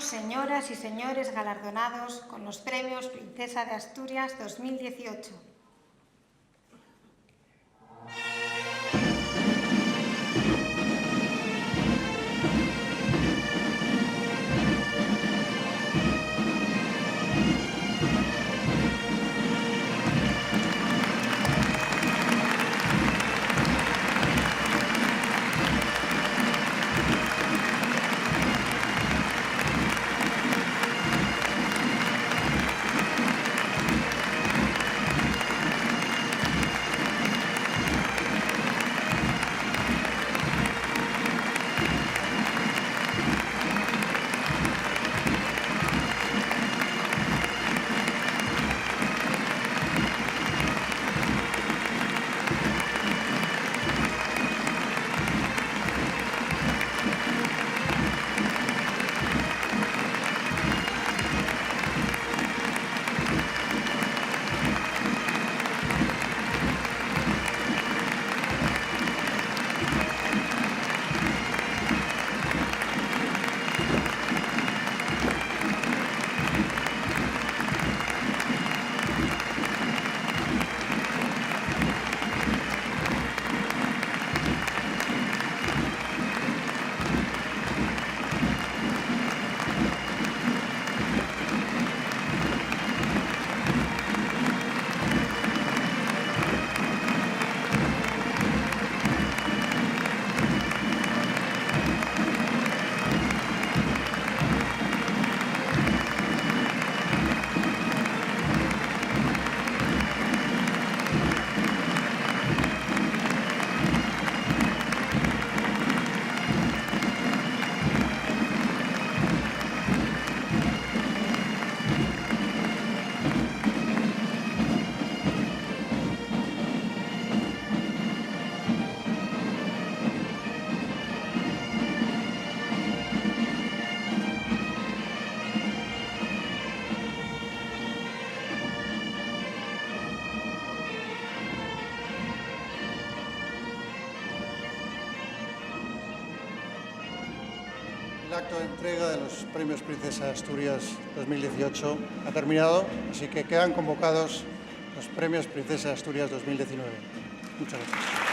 Señoras y señores galardonados con los premios Princesa de Asturias 2018. El acto de entrega de los Premios Princesa de Asturias 2018 ha terminado, así que quedan convocados los Premios Princesa de Asturias 2019. Muchas gracias.